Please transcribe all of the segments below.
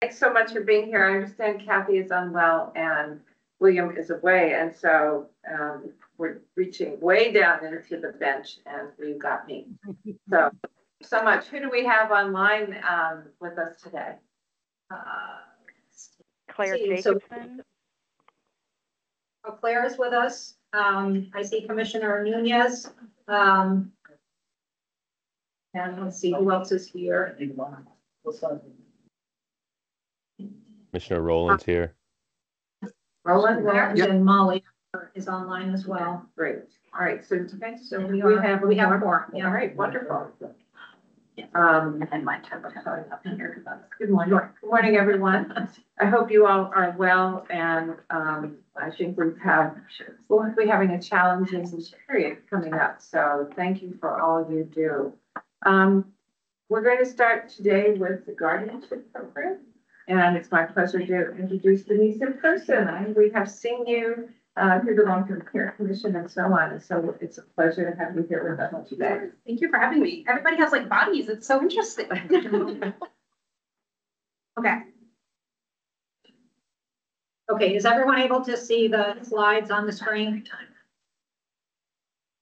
Thanks so much for being here. I understand Kathy is unwell and William is away, and so we're reaching way down into the bench, and we've got me. So much. Who do we have online with us today? Claire Jacobson. Claire is with us. I see Commissioner Nunez. And let's see who else is here. Commissioner Rowland's here. Roland and Molly is online as well. Great. All right. So we have more. Yeah. All right. Wonderful. And my time up here. Good morning. Good morning, everyone. I hope you all are well, and I think we'll be having a challenging period coming up. So thank you for all you do. We're going to start today with the guardianship program, and it's my pleasure to introduce Denise in person. We have seen you through the Long-Term Care Commission and so on. And so it's a pleasure to have you here with us today. Thank you for having me. Everybody has like bodies. It's so interesting. Okay. Okay, is everyone able to see the slides on the screen?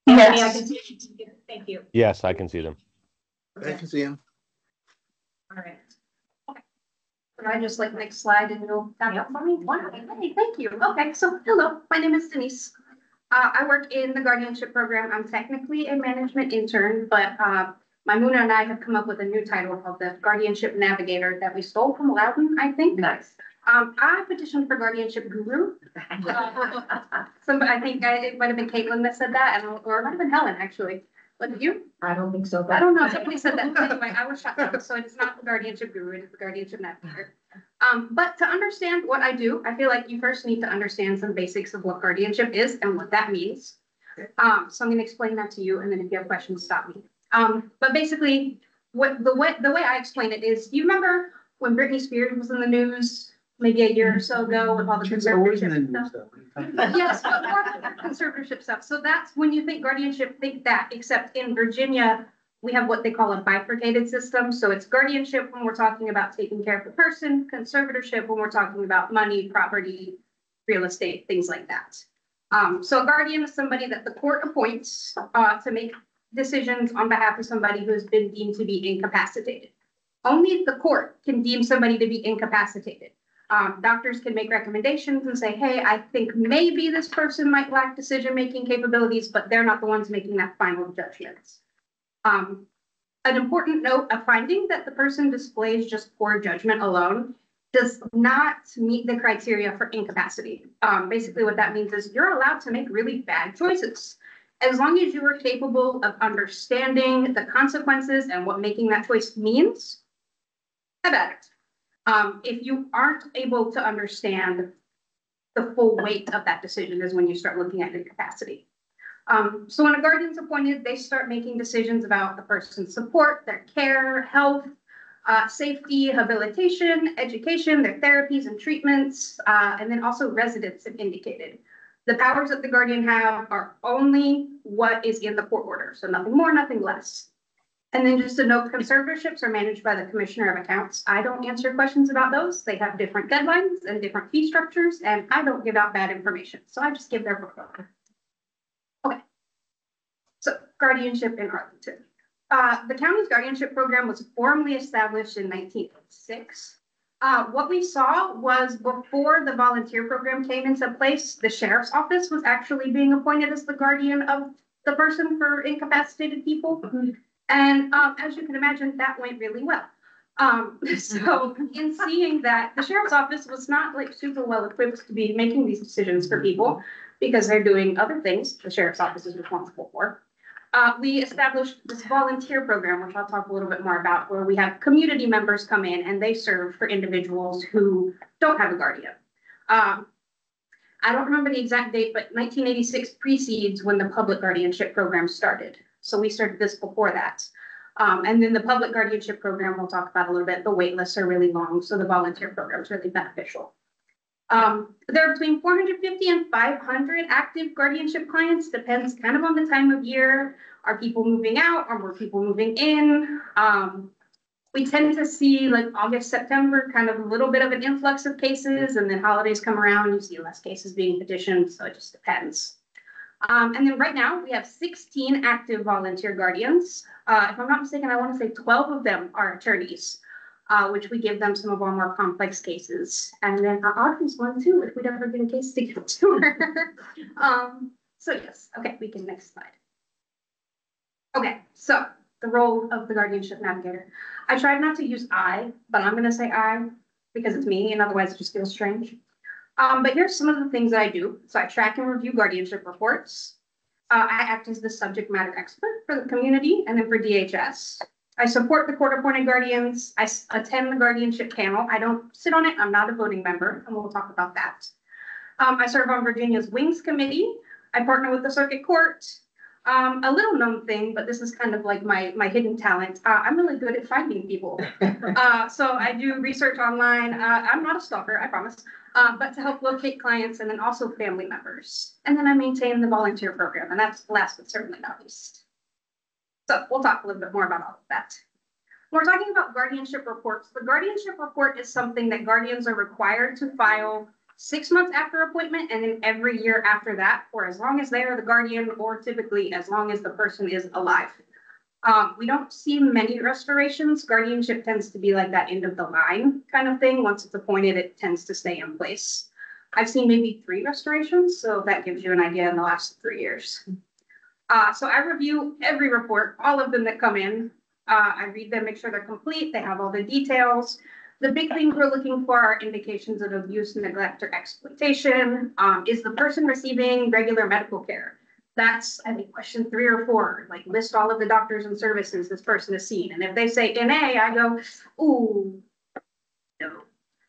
Yes. I can see. Thank you. Yes, I can see them. Okay. I can see them. All right. Can I just like next slide and you'll stand up for me? Wonderful. Hey, thank you. Okay, so hello, my name is Denise. I work in the guardianship program. I'm technically a management intern, but Maimuna and I have come up with a new title called the Guardianship Navigator that we stole from Loudon, I think. Nice. I petitioned for guardianship guru. I think it might have been Caitlin that said that, or it might have been Helen actually. Was it you? I don't think so. I don't know. Somebody said that. Anyway, I was shut down. So it's not the guardianship guru, it is the guardianship navigator. But to understand what I do, I feel like you first need to understand some basics of what guardianship is and what that means. So I'm going to explain that to you, and then if you have questions, stop me. But basically, the way I explain it is, you remember when Britney Spears was in the news maybe a year or so ago with all the conservatorship stuff? Yes, but more conservatorship stuff. So that's when you think guardianship, think that, except in Virginia, we have what they call a bifurcated system. So it's guardianship when we're talking about taking care of the person, conservatorship when we're talking about money, property, real estate, things like that. So a guardian is somebody that the court appoints to make decisions on behalf of somebody who has been deemed to be incapacitated. Only the court can deem somebody to be incapacitated. Doctors can make recommendations and say, hey, I think maybe this person might lack decision-making capabilities, but they're not the ones making that final judgment. An important note, a finding that the person displays just poor judgment alone does not meet the criteria for incapacity. Basically what that means is you're allowed to make really bad choices. As long as you are capable of understanding the consequences and what making that choice means, have at it. If you aren't able to understand the full weight of that decision is when you start looking at incapacity. So when a guardian's appointed, they start making decisions about the person's support, their care, health, safety, habilitation, education, their therapies and treatments, and then also residence if indicated. The powers that the guardian have are only what is in the court order, so nothing more, nothing less. And then just a note, conservatorships are managed by the Commissioner of Accounts. I don't answer questions about those. They have different deadlines and different fee structures, and I don't give out bad information. So I just give their book. Okay. So guardianship in Arlington. The county's guardianship program was formally established in 1986. What we saw was before the volunteer program came into place, the sheriff's office was actually being appointed as the guardian of the person for incapacitated people. Mm-hmm. And as you can imagine, that went really well. So in seeing that, the sheriff's office was not like super well equipped to be making these decisions for people because they're doing other things the sheriff's office is responsible for. We established this volunteer program, which I'll talk a little bit more about, where we have community members come in and they serve for individuals who don't have a guardian. I don't remember the exact date, but 1986 precedes when the public guardianship program started. So we started this before that. And then the public guardianship program, we'll talk about a little bit. The wait lists are really long, so the volunteer program is really beneficial. There are between 450 and 500 active guardianship clients, depends kind of on the time of year. Are people moving out? Are more people moving in? We tend to see like August, September, kind of a little bit of an influx of cases, and then holidays come around, you see less cases being petitioned, so it just depends. And then right now, we have 16 active volunteer guardians. If I'm not mistaken, I want to say 12 of them are attorneys, which we give them some of our more complex cases. And then Audrey's one too, if we'd ever get a case to give to her. So yes, okay, we can next slide. Okay, so the role of the guardianship navigator. I tried not to use I, but I'm gonna say I because it's me, and otherwise it just feels strange. But here's some of the things that I do. So I track and review guardianship reports. I act as the subject matter expert for the community and then for DHS. I support the court-appointed guardians. I attend the guardianship panel. I don't sit on it. I'm not a voting member, and we'll talk about that. I serve on Virginia's Wings Committee. I partner with the circuit court. A little known thing, but this is kind of like my hidden talent. I'm really good at finding people. So I do research online. I'm not a stalker, I promise, but to help locate clients and then also family members. And then I maintain the volunteer program, and that's last but certainly not least. So we'll talk a little bit more about all of that. When we're talking about guardianship reports, the guardianship report is something that guardians are required to file 6 months after appointment, and then every year after that, for as long as they are the guardian, or typically as long as the person is alive. We don't see many restorations. Guardianship tends to be like that end of the line kind of thing. Once it's appointed, it tends to stay in place. I've seen maybe 3 restorations, so that gives you an idea in the last 3 years. So I review every report, all of them that come in. I read them, make sure they're complete, they have all the details. The big things we're looking for are indications of abuse, neglect, or exploitation. Is the person receiving regular medical care? That's, I think, question 3 or 4. Like, list all of the doctors and services this person has seen. And if they say NA, I go, ooh, no.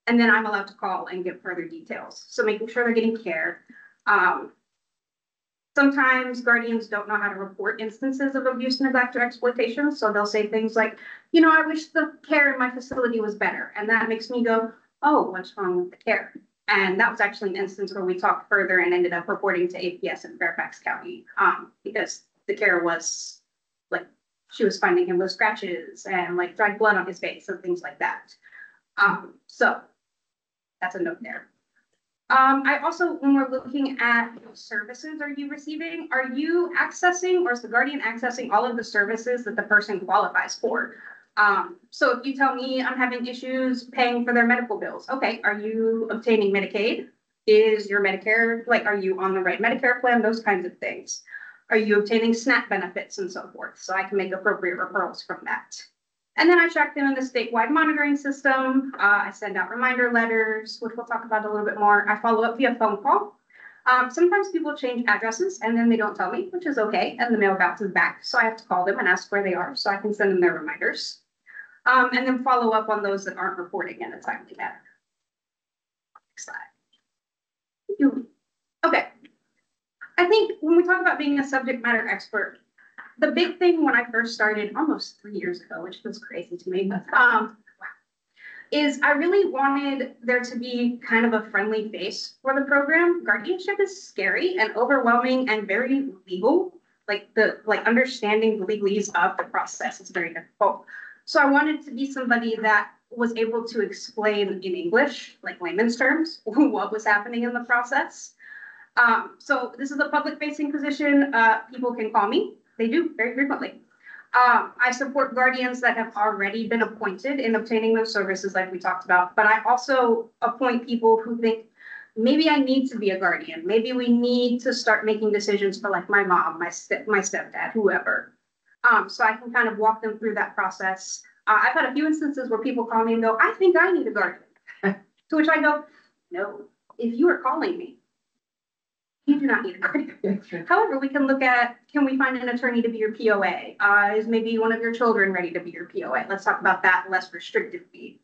And then I'm allowed to call and get further details. So making sure they're getting care. Sometimes guardians don't know how to report instances of abuse, neglect, or exploitation. So they'll say things like, you know, I wish the care in my facility was better. And that makes me go, oh, what's wrong with the care? And that was actually an instance where we talked further and ended up reporting to APS in Fairfax County because the care was like, she was finding him with scratches and like dried blood on his face and things like that. So that's a note there. I also, when we're looking at what services are you receiving, are you accessing, or is the guardian accessing all of the services that the person qualifies for? So if you tell me I'm having issues paying for their medical bills, okay, are you obtaining Medicaid? Is your Medicare, like, are you on the right Medicare plan? Those kinds of things. Are you obtaining SNAP benefits and so forth? So I can make appropriate referrals from that. And then I track them in the statewide monitoring system. I send out reminder letters, which we'll talk about a little bit more. I follow up via phone call. Sometimes people change addresses and then they don't tell me, which is okay. And the mail bounces back. So I have to call them and ask where they are so I can send them their reminders. And then follow up on those that aren't reporting in a timely manner. Next slide. Okay. I think when we talk about being a subject matter expert, the big thing when I first started almost 3 years ago, which was crazy to me, is I really wanted there to be kind of a friendly face for the program. Guardianship is scary and overwhelming and very legal. Like understanding the legalese of the process is very difficult. So I wanted to be somebody that was able to explain in English, like layman's terms, what was happening in the process. So this is a public facing position. People can call me. They do very frequently. I support guardians that have already been appointed in obtaining those services like we talked about, but I also appoint people who think, maybe I need to be a guardian. Maybe we need to start making decisions for like my mom, my stepdad, whoever. So I can kind of walk them through that process. I've had a few instances where people call me and go, I think I need a guardian. To which I go, no, if you are calling me, you do not need a guardian. However, we can look at, can we find an attorney to be your POA? Is maybe one of your children ready to be your POA? Let's talk about that less restrictive fee.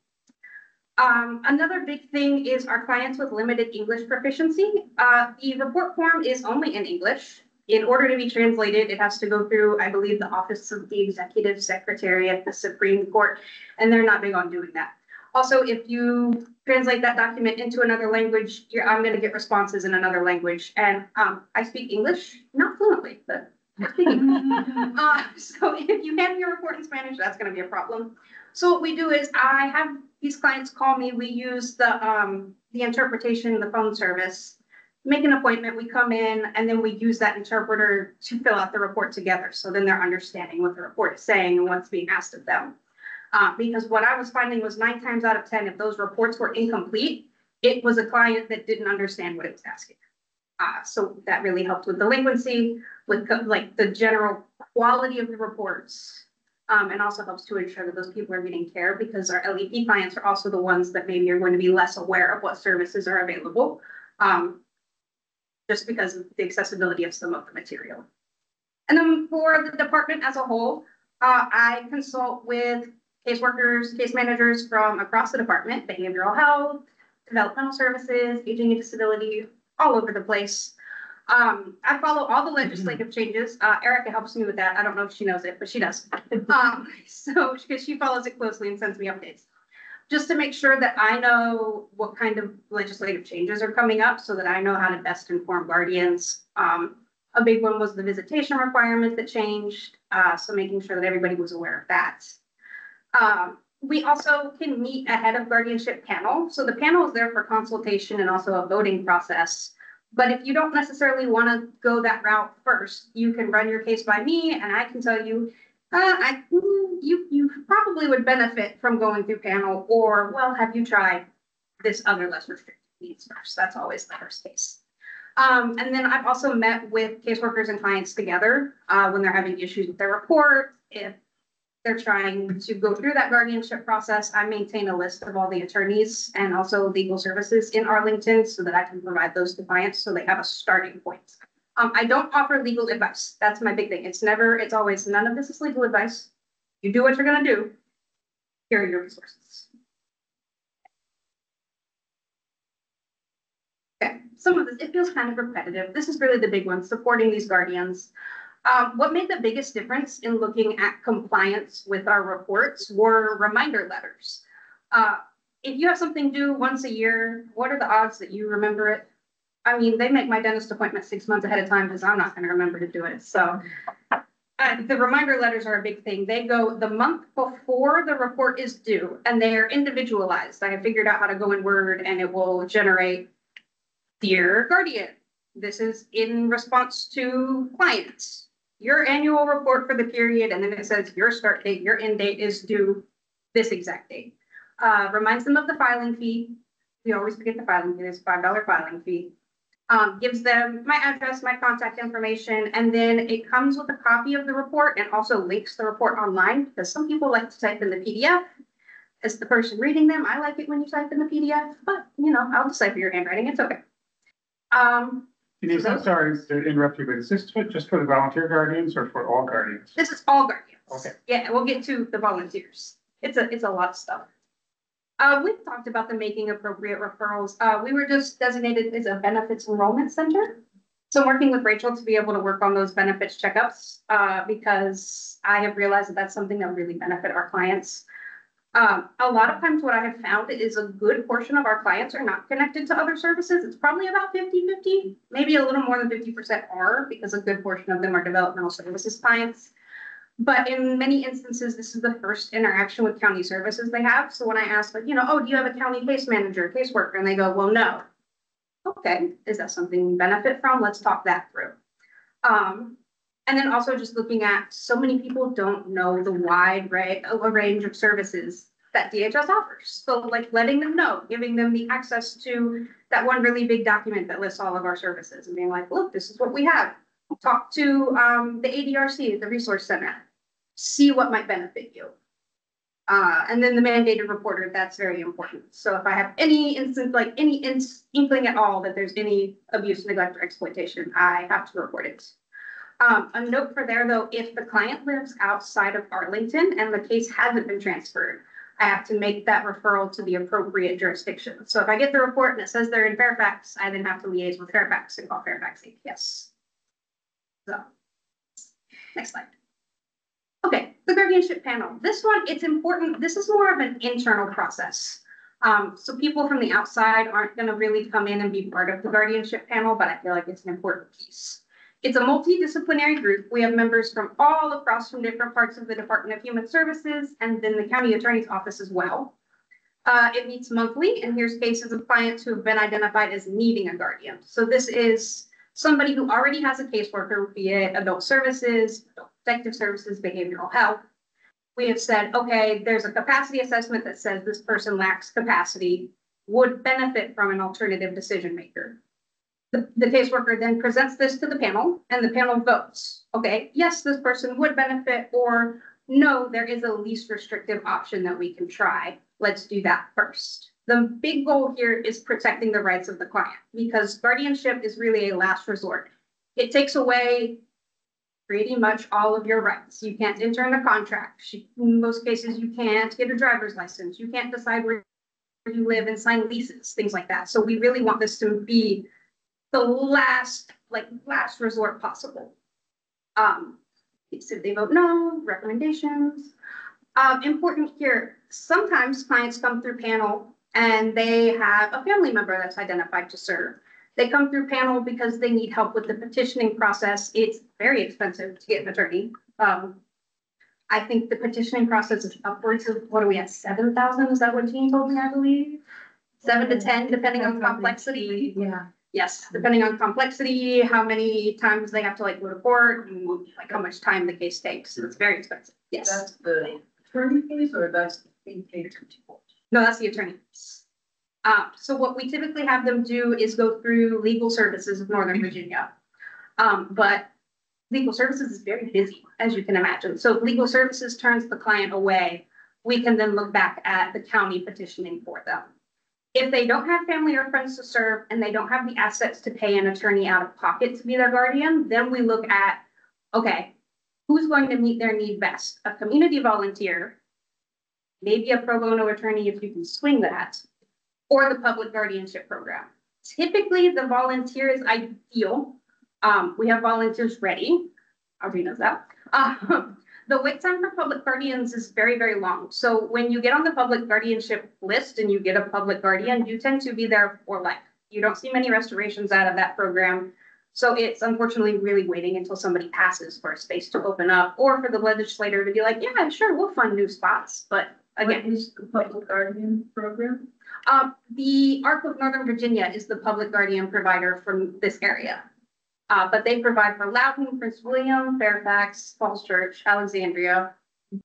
Another big thing is our clients with limited English proficiency. The report form is only in English. In order to be translated, it has to go through, I believe, the Office of the Executive Secretary at the Supreme Court, and they're not big on doing that. Also, if you translate that document into another language, I'm going to get responses in another language. And I speak English, not fluently, but I speak English. So if you hand me a report in Spanish, that's going to be a problem. So what we do is I have these clients call me. We use the interpretation, the phone service, make an appointment. We come in and then we use that interpreter to fill out the report together. So then they're understanding what the report is saying and what's being asked of them. Because what I was finding was 9 times out of 10, if those reports were incomplete, it was a client that didn't understand what it was asking. So that really helped with delinquency, with like the general quality of the reports, and also helps to ensure that those people are getting care, because our LEP clients are also the ones that maybe are going to be less aware of what services are available, just because of the accessibility of some of the material. And then for the department as a whole, I consult with caseworkers, case managers from across the department, behavioral health, developmental services, aging and disability, all over the place. I follow all the legislative changes. Erica helps me with that. I don't know if she knows it, but she does. So because she follows it closely and sends me updates, just to make sure that I know what kind of legislative changes are coming up, so that I know how to best inform guardians. A big one was the visitation requirement that changed, so making sure that everybody was aware of that. We also can meet ahead of guardianship panel. So the panel is there for consultation and also a voting process. But if you don't necessarily want to go that route first, you can run your case by me, and I can tell you, you probably would benefit from going through panel, or, well, have you tried this other less restrictive needs first? That's always the first case. And then I've also met with caseworkers and clients together when they're having issues with their report. If they're trying to go through that guardianship process, I maintain a list of all the attorneys and also legal services in Arlington, so that I can provide those to clients so they have a starting point. I don't offer legal advice. That's my big thing. It's always, none of this is legal advice. You do what you're going to do. Here are your resources. Okay, some of this, it feels kind of repetitive. This is really the big one, supporting these guardians. What made the biggest difference in looking at compliance with our reports were reminder letters. If you have something due once a year, what are the odds that you remember it? I mean, they make my dentist appointment 6 months ahead of time, because I'm not going to remember to do it. So the reminder letters are a big thing. They go the month before the report is due, and they are individualized. I have figured out how to go in Word, and it will generate, dear guardian, this is in response to clients. Your annual report for the period, and then it says your start date, your end date is due this exact date. Reminds them of the filing fee. We always forget the filing fee. There's a $5 filing fee. Gives them my address, my contact information, and then it comes with a copy of the report and also links the report online, because some people like to type in the PDF. As the person reading them, I like it when you type in the PDF, but you know, I'll decipher your handwriting. It's okay. Denise, I'm sorry to interrupt you, but is this just for the volunteer guardians or for all guardians? This is all guardians. Okay. Yeah, we'll get to the volunteers. It's a lot of stuff. We've talked about the making appropriate referrals. We were just designated as a benefits enrollment center. So working with Rachel to be able to work on those benefits checkups, because I have realized that that's something that really benefit our clients. A lot of times what I have found is a good portion of our clients are not connected to other services. It's probably about 50-50, maybe a little more than 50% are, because a good portion of them are developmental services clients. But in many instances, this is the first interaction with county services they have. So when I ask, like, you know, oh, do you have a county case manager, caseworker? And they go, well, no. Okay, is that something we benefit from? Let's talk that through. And then also just looking at, so many people don't know the wide range of services that DHS offers. So like letting them know, giving them the access to that one really big document that lists all of our services and being like, look, this is what we have. Talk to the ADRC, the Resource Center, see what might benefit you. And then the mandated reporter, that's very important. So if I have any instance, like any inkling at all that there's any abuse, neglect, or exploitation, I have to report it. A note for there, though, if the client lives outside of Arlington and the case hasn't been transferred, I have to make that referral to the appropriate jurisdiction. So if I get the report and it says they're in Fairfax, I then have to liaise with Fairfax and call Fairfax APS. So, next slide. Okay, the guardianship panel. This one, it's important. This is more of an internal process. So people from the outside aren't going to really come in and be part of the guardianship panel, but I feel like it's an important piece. It's a multidisciplinary group. We have members from all across from different parts of the Department of Human Services and then the county attorney's office as well. It meets monthly, and here's cases of clients who have been identified as needing a guardian. So this is somebody who already has a caseworker, be it adult services, adult protective services, behavioral health. We have said, okay, there's a capacity assessment that says this person lacks capacity, would benefit from an alternative decision maker. The caseworker then presents this to the panel, and the panel votes. Okay, yes, this person would benefit, or no, there is a least restrictive option that we can try. Let's do that first. The big goal here is protecting the rights of the client, because guardianship is really a last resort. It takes away pretty much all of your rights. You can't enter in a contract. In most cases, you can't get a driver's license. You can't decide where you live and sign leases, things like that. So we really want this to be the last resort possible. So they vote no, recommendations. Important here, sometimes clients come through panel and they have a family member that's identified to serve. They come through panel because they need help with the petitioning process. It's very expensive to get an attorney. I think the petitioning process is upwards of, what are we at, 7,000? Is that what Jean told me, I believe? 7 to 10, depending on complexity. Yeah. Yes, depending on complexity, how many times they have to like go to court, and like how much time the case takes. So it's very expensive. Yes. That's the attorney fees or that's being paid to people? No, that's the attorney fees. So what we typically have them do is go through legal services of Northern Virginia. But legal services is very busy, as you can imagine. So if legal services turns the client away, we can then look back at the county petitioning for them. If they don't have family or friends to serve and they don't have the assets to pay an attorney out of pocket to be their guardian, then we look at, okay, who's going to meet their need best? A community volunteer, maybe a pro bono attorney if you can swing that, or the public guardianship program. Typically, the volunteer is ideal. We have volunteers ready. Audrey knows that. The wait time for public guardians is very, very long. So when you get on the public guardianship list and you get a public guardian, you tend to be there for life. You don't see many restorations out of that program. So it's unfortunately really waiting until somebody passes for a space to open up, or for the legislator to be like, yeah, sure, we'll fund new spots. But again, What is the public guardian program? the ARC of Northern Virginia is the public guardian provider from this area. But they provide for Loudoun, Prince William, Fairfax, Falls Church, Alexandria.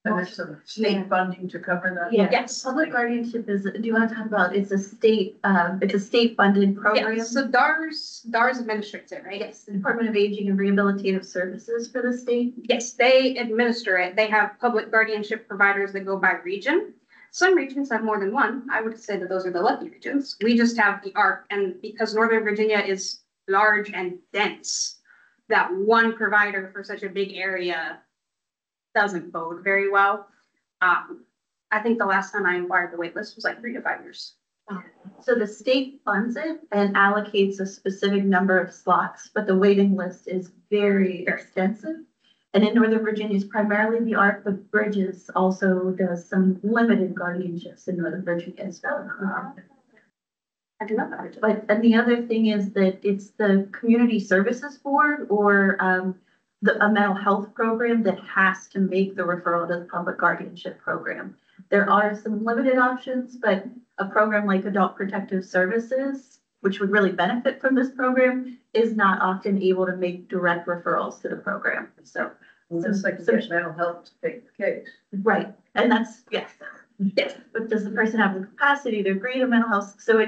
And there's some state funding to cover that? Yeah. Yes. Public guardianship is, do you want to talk about, it's a state funded program? Yes, so DARS administrates it, right? Yes, the Department of Aging and Rehabilitative Services for the state. Yes, they administer it. They have public guardianship providers that go by region. Some regions have more than one. I would say that those are the lucky regions. We just have the ARC, and because Northern Virginia is large and dense, that one provider for such a big area doesn't bode very well. I think the last time I inquired, the wait list was like 3 to 5 years. So the state funds it and allocates a specific number of slots, but the waiting list is very extensive. And in Northern Virginia, it's primarily the ARC, but Bridges also does some limited guardianships in Northern Virginia as well. I do not know. But, and the other thing is that it's the Community Services Board or a mental health program that has to make the referral to the public guardianship program. There are some limited options, but a program like Adult Protective Services, which would really benefit from this program, is not often able to make direct referrals to the program. So, Since they can get mental health to take the case. right, and that's, yes. Yes, but does the person have the capacity to agree to mental health? So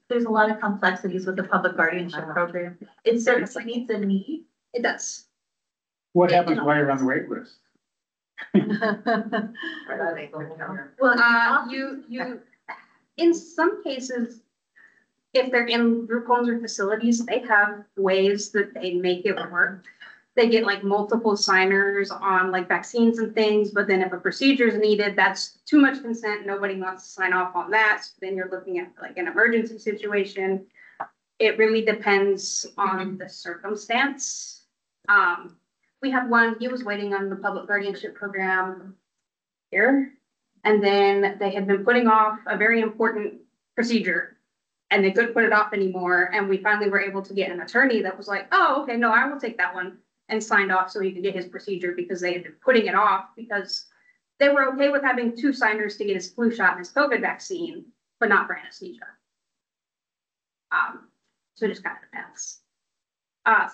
there's a lot of complexities with the public guardianship program. It certainly meets a need. It does. What happens while you're on the wait list? Well, You, in some cases, if they're in group homes or facilities, they have ways that they make it work. They get like multiple signers on like vaccines and things, but then if a procedure is needed, that's too much consent. Nobody wants to sign off on that. So then you're looking at like an emergency situation. It really depends on the circumstance. We had one, he was waiting on the public guardianship program here. And then they had been putting off a very important procedure. and they couldn't put it off anymore. And we finally were able to get an attorney that was like, oh, okay, no, I will take that one, and signed off so he could get his procedure, because they had been putting it off because they were okay with having 2 signers to get his flu shot and his COVID vaccine, but not for anesthesia. So it just kind of depends.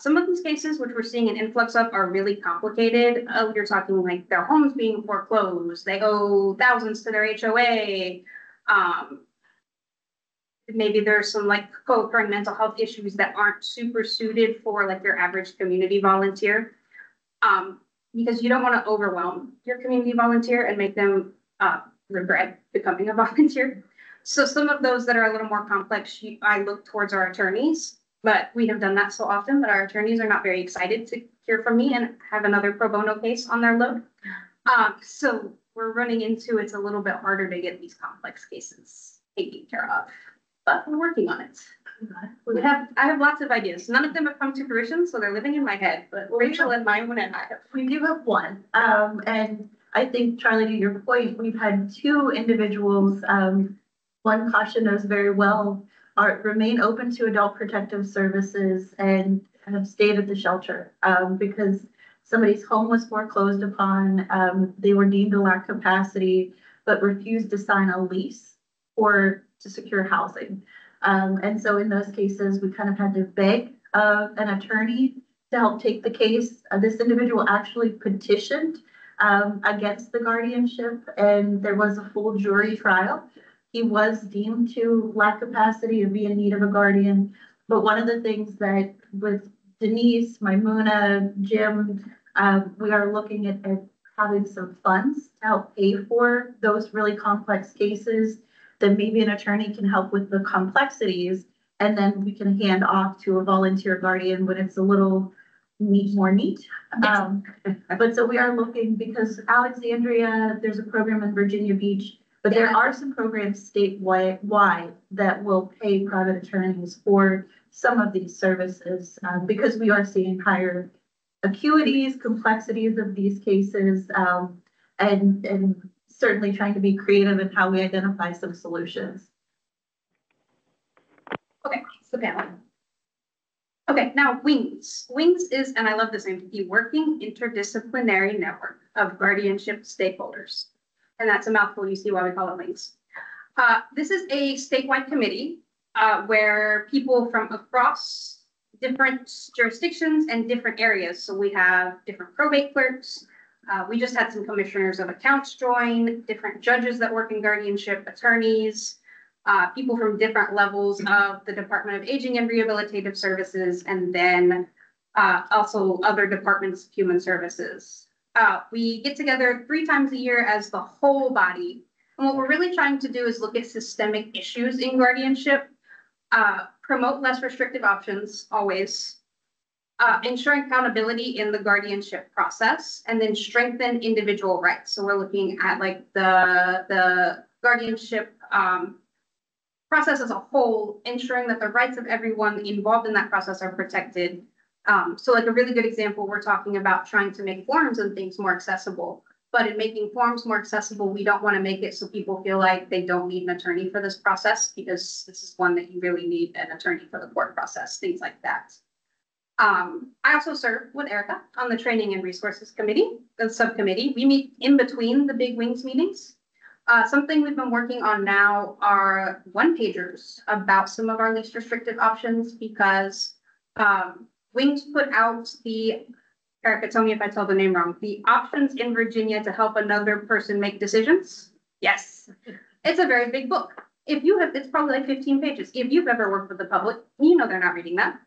Some of these cases, which we're seeing an influx of, are really complicated. You're talking like their homes being foreclosed, they owe thousands to their HOA. Maybe there's some like co-occurring mental health issues that aren't super suited for like your average community volunteer. Because you don't want to overwhelm your community volunteer and make them regret becoming a volunteer. So some of those that are a little more complex, I look towards our attorneys, but we have done that so often that our attorneys are not very excited to hear from me and have another pro bono case on their load. So we're running into, it's a little bit harder to get these complex cases taken care of, but we're working on it. I have lots of ideas. None of them have come to fruition, so they're living in my head, but Rachel and mine and I have. We do have one, and I think, Charlie, to your point, we've had 2 individuals, one Kasha knows very well, remain open to adult protective services and have stayed at the shelter, because somebody's home was foreclosed upon, they were deemed to lack capacity, but refused to sign a lease or to secure housing. And so in those cases, we kind of had to beg an attorney to help take the case. This individual actually petitioned against the guardianship, and there was a full jury trial. He was deemed to lack capacity and be in need of a guardian. But one of the things that with Denise, Maimuna, Jim, we are looking at having some funds to help pay for those really complex cases, that maybe an attorney can help with the complexities, and then we can hand off to a volunteer guardian when it's a little more neat. Yes. But so we are looking, because Alexandria, there's a program in Virginia Beach, but there are some programs statewide that will pay private attorneys for some of these services, because we are seeing higher acuities, complexities of these cases, and certainly trying to be creative in how we identify some solutions. Okay, it's the panel. Okay, now WINGS. WINGS is, and I love this name, the Working Interdisciplinary Network of Guardianship Stakeholders. And that's a mouthful, you see why we call it WINGS. This is a statewide committee where people from across different jurisdictions and different areas. So we have different probate clerks. We just had some commissioners of accounts join, different judges that work in guardianship, attorneys, people from different levels of the Department of Aging and Rehabilitative Services, and then also other departments of human services. We get together 3 times a year as the whole body. And what we're really trying to do is look at systemic issues in guardianship, promote less restrictive options, always, ensuring accountability in the guardianship process, and then strengthen individual rights. So we're looking at like the guardianship process as a whole, ensuring that the rights of everyone involved in that process are protected. So like a really good example, we're talking about trying to make forms and things more accessible. But in making forms more accessible, we don't want to make it so people feel like they don't need an attorney for this process, because this is one that you really need an attorney for the court process, things like that. I also serve with Erica on the Training and Resources Committee, the subcommittee. We meet in between the big WINGS meetings. Something we've been working on now are one-pagers about some of our least restrictive options, because WINGS put out the, Erica, tell me if I tell the name wrong, the options in Virginia to help another person make decisions. Yes, it's a very big book. If you have, it's probably like 15 pages. If you've ever worked with the public, you know they're not reading that.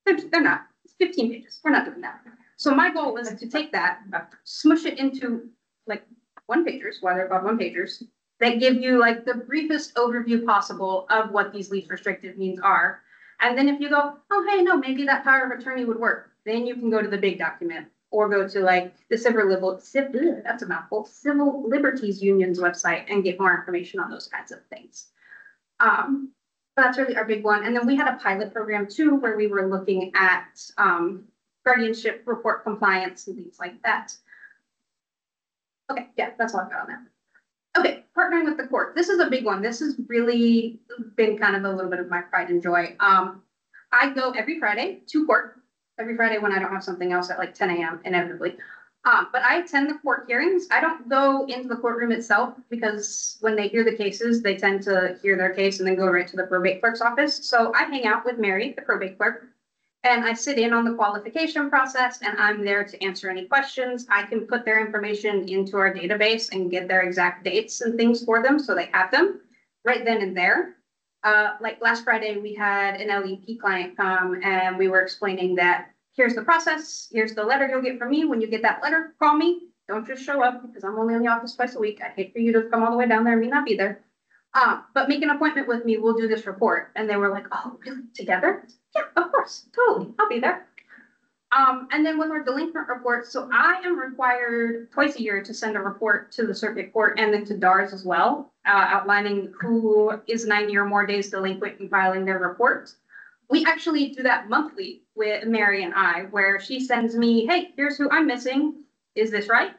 They're not. It's 15 pages. We're not doing that. So my goal is to take that, smush it into like one-pagers, why they're called one-pagers, that give you like the briefest overview possible of what these least restrictive means are. And then if you go, oh, hey, no, maybe that power of attorney would work, then you can go to the big document or go to like the Civil Liberties Union's website and get more information on those kinds of things. That's really our big one. And then we had a pilot program too, where we were looking at guardianship report compliance and things like that. Okay, yeah, that's all I've got on that. Okay, partnering with the court. This is a big one. This has really been kind of a little bit of my pride and joy. I go every Friday to court, every Friday when I don't have something else at like 10 a.m. inevitably. But I attend the court hearings. I don't go into the courtroom itself because when they hear the cases, they tend to hear their case and then go right to the probate clerk's office. So I hang out with Mary, the probate clerk, and I sit in on the qualification process, and I'm there to answer any questions. I can put their information into our database and get their exact dates and things for them so they have them right then and there. Like last Friday, we had an LEP client come and we were explaining that here's the process, here's the letter you'll get from me. When you get that letter, call me. Don't just show up because I'm only in the office twice a week. I hate for you to come all the way down there and me not be there. But make an appointment with me, we'll do this report. And they were like, oh, really? Together? Yeah, of course, totally, I'll be there. And then with our delinquent reports, so I am required twice a year to send a report to the circuit court and then to DARS as well, outlining who is 90 or more days delinquent and filing their report. We actually do that monthly with Mary and I, where she sends me, hey, here's who I'm missing. Is this right?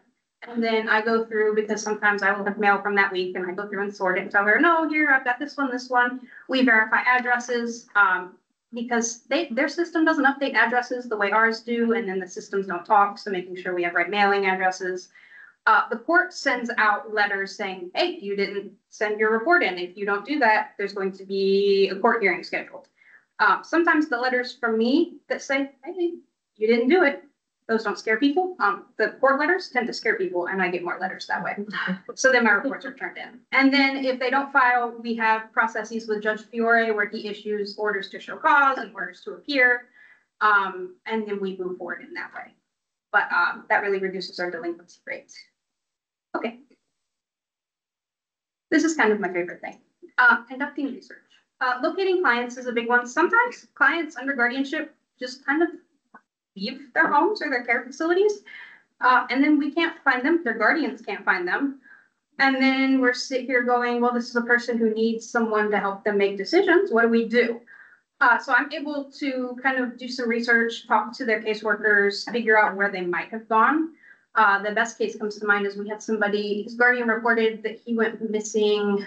And then I go through, because sometimes I will have mail from that week, and I go through and sort it and tell her, no, here, I've got this one, this one. We verify addresses. Because their system doesn't update addresses the way ours do, and then the systems don't talk, so making sure we have right mailing addresses. The court sends out letters saying, hey, you didn't send your report in. If you don't do that, there's going to be a court hearing scheduled. Sometimes the letters from me that say, hey, you didn't do it, those don't scare people. The court letters tend to scare people, and I get more letters that way. So then my reports are turned in. And then if they don't file, we have processes with Judge Fiore where he issues orders to show cause and orders to appear. And then we move forward in that way. But that really reduces our delinquency rates. Okay. This is kind of my favorite thing. Conducting research. Locating clients is a big one. Sometimes clients under guardianship just kind of leave their homes or their care facilities. And then we can't find them. Their guardians can't find them. And then we're sitting here going, well, this is a person who needs someone to help them make decisions. What do we do? So I'm able to kind of do some research, talk to their caseworkers, figure out where they might have gone. The best case comes to mind is we had somebody, his guardian reported that he went missing,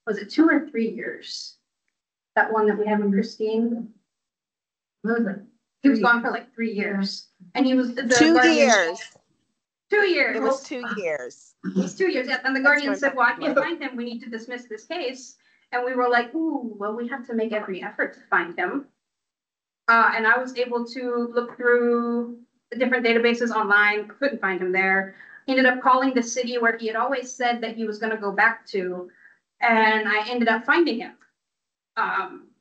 was it 2 or 3 years? That one that we have in Christine? He was gone for like 3 years. And he was the 2 guardian, years. 2 years. It was 2 years. It was 2 years. Yeah. And the guardian said, well, I can't find him. We need to dismiss this case. And we were like, ooh, well, we have to make every effort to find him. And I was able to look through the different databases online, couldn't find him there. Ended up calling the city where he had always said that he was going to go back to. And I ended up finding him.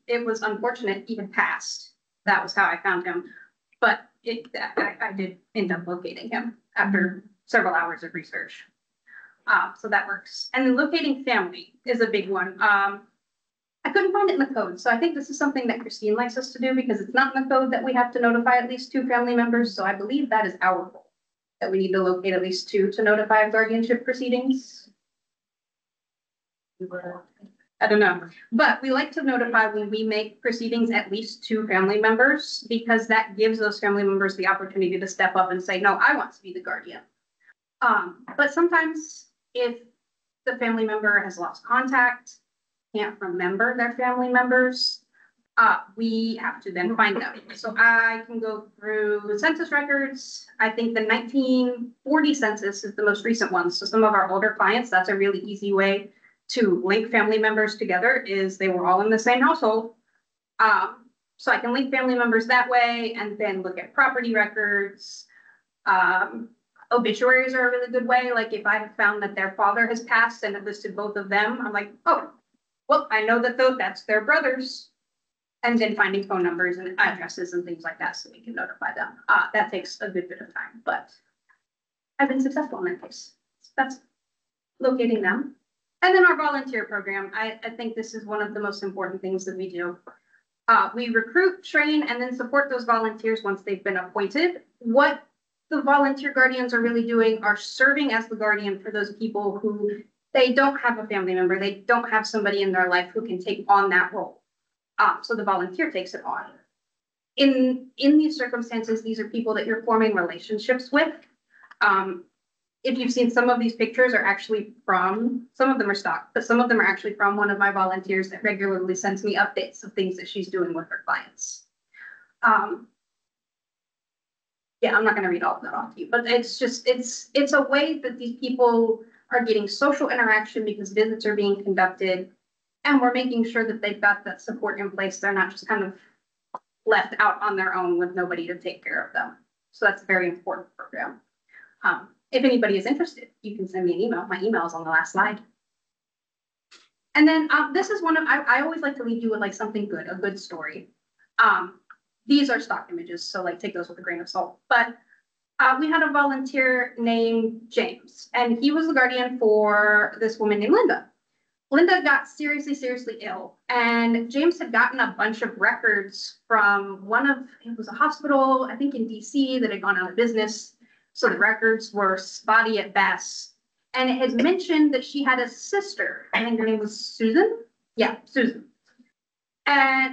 It was unfortunate, even passed. That was how I found him. But I did end up locating him after several hours of research. So that works. And then locating family is a big one. I couldn't find it in the code. So I think this is something that Christine likes us to do because it's not in the code that we have to notify at least 2 family members. So I believe that is our goal, that we need to locate at least 2 to notify of guardianship proceedings. I don't know, but we like to notify when we make proceedings at least 2 family members because that gives those family members the opportunity to step up and say, no, I want to be the guardian. But sometimes if the family member has lost contact, can't remember their family members, we have to then find them. So I can go through census records. I think the 1940 census is the most recent one. So some of our older clients, that's a really easy way to link family members together is they were all in the same household. So I can link family members that way and then look at property records. Obituaries are a really good way. Like if I have found that their father has passed and it listed both of them, I'm like, oh, well, I know that that's their brothers. And then finding phone numbers and addresses and things like that so we can notify them. That takes a good bit of time, but I've been successful in that case. So that's locating them. And then our volunteer program, I think this is one of the most important things that we do. We recruit, train, and then support those volunteers once they've been appointed. What the volunteer guardians are really doing are serving as the guardian for those people who they don't have a family member, they don't have somebody in their life who can take on that role. So the volunteer takes it on. In these circumstances, these are people that you're forming relationships with. if you've seen, some of these pictures are actually from, some of them are stock, but some of them are actually from one of my volunteers that regularly sends me updates of things that she's doing with her clients. Yeah, I'm not gonna read all of that off to you, but it's just, it's a way that these people are getting social interaction because visits are being conducted. And we're making sure that they've got that support in place. They're not just kind of left out on their own with nobody to take care of them. So that's a very important program. If anybody is interested, you can send me an email. My email is on the last slide. And then this is one of, I always like to leave you with like something good, a good story. These are stock images, so like take those with a grain of salt. But we had a volunteer named James, and he was the guardian for this woman named Linda. Linda got seriously ill, and James had gotten a bunch of records from it was a hospital, I think in DC, that had gone out of business. So the records were spotty at best. And it had mentioned that she had a sister. I think her name was Susan. Yeah, Susan.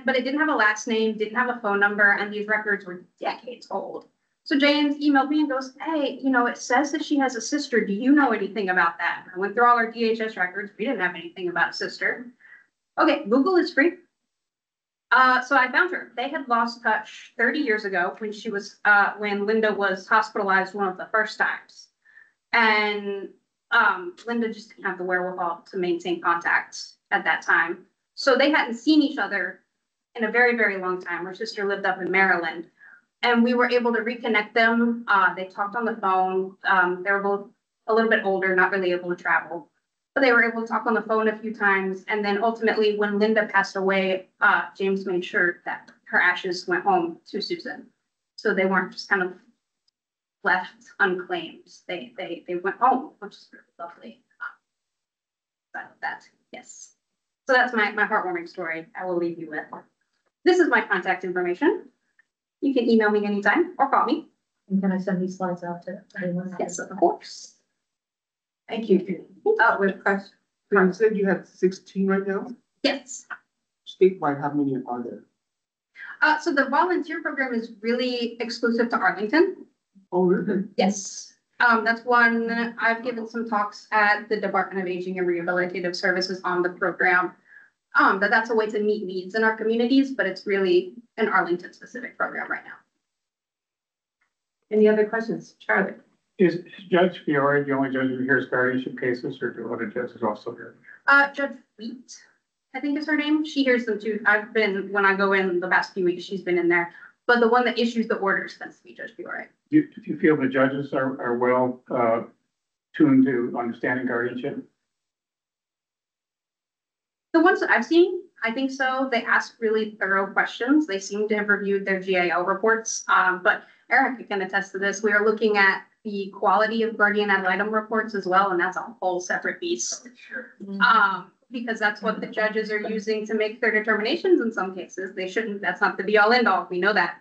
But it didn't have a last name, didn't have a phone number, and these records were decades old. So James emailed me and goes, hey, it says that she has a sister. Do you know anything about that? I went through all our DHS records. We didn't have anything about a sister. Okay, Google is free. So I found her. They had lost touch 30 years ago when Linda was hospitalized one of the first times. And Linda just didn't have the wherewithal to maintain contact at that time. So they hadn't seen each other in a very, very long time. Her sister lived up in Maryland. And we were able to reconnect them. They talked on the phone. They were both a little bit older, not really able to travel. But they were able to talk on the phone a few times. And then ultimately, when Linda passed away, James made sure that her ashes went home to Susan. So they weren't just kind of left unclaimed. They went home, which is really lovely. Yes. So that's my heartwarming story I will leave you with. This is my contact information. You can email me anytime or call me. And can I send these slides out to anyone? Yes, of course. Thank you. With question. So you said you had 16 right now? Yes. Statewide, how many are there? So the volunteer program is really exclusive to Arlington. Oh, really? Yes. That's one, I've given some talks at the Department of Aging and Rehabilitative Services on the program. That's a way to meet needs in our communities, but it's really an Arlington specific program right now. Any other questions? Charlie? Is Judge Fiore the only judge who hears guardianship cases, or do other judges also hear? Judge Wheat, I think is her name. She hears them too. When I go in the past few weeks, she's been in there. But the one that issues the orders tends to be Judge Fiore. Do you feel the judges are well tuned to understanding guardianship? The ones that I've seen, I think so. They ask really thorough questions. They seem to have reviewed their GAO reports. But Eric can attest to this. We are looking at the quality of guardian ad litem reports as well, and that's a whole separate beast. Because that's what the judges are using to make their determinations in some cases. They shouldn't, that's not the be all end all, we know that.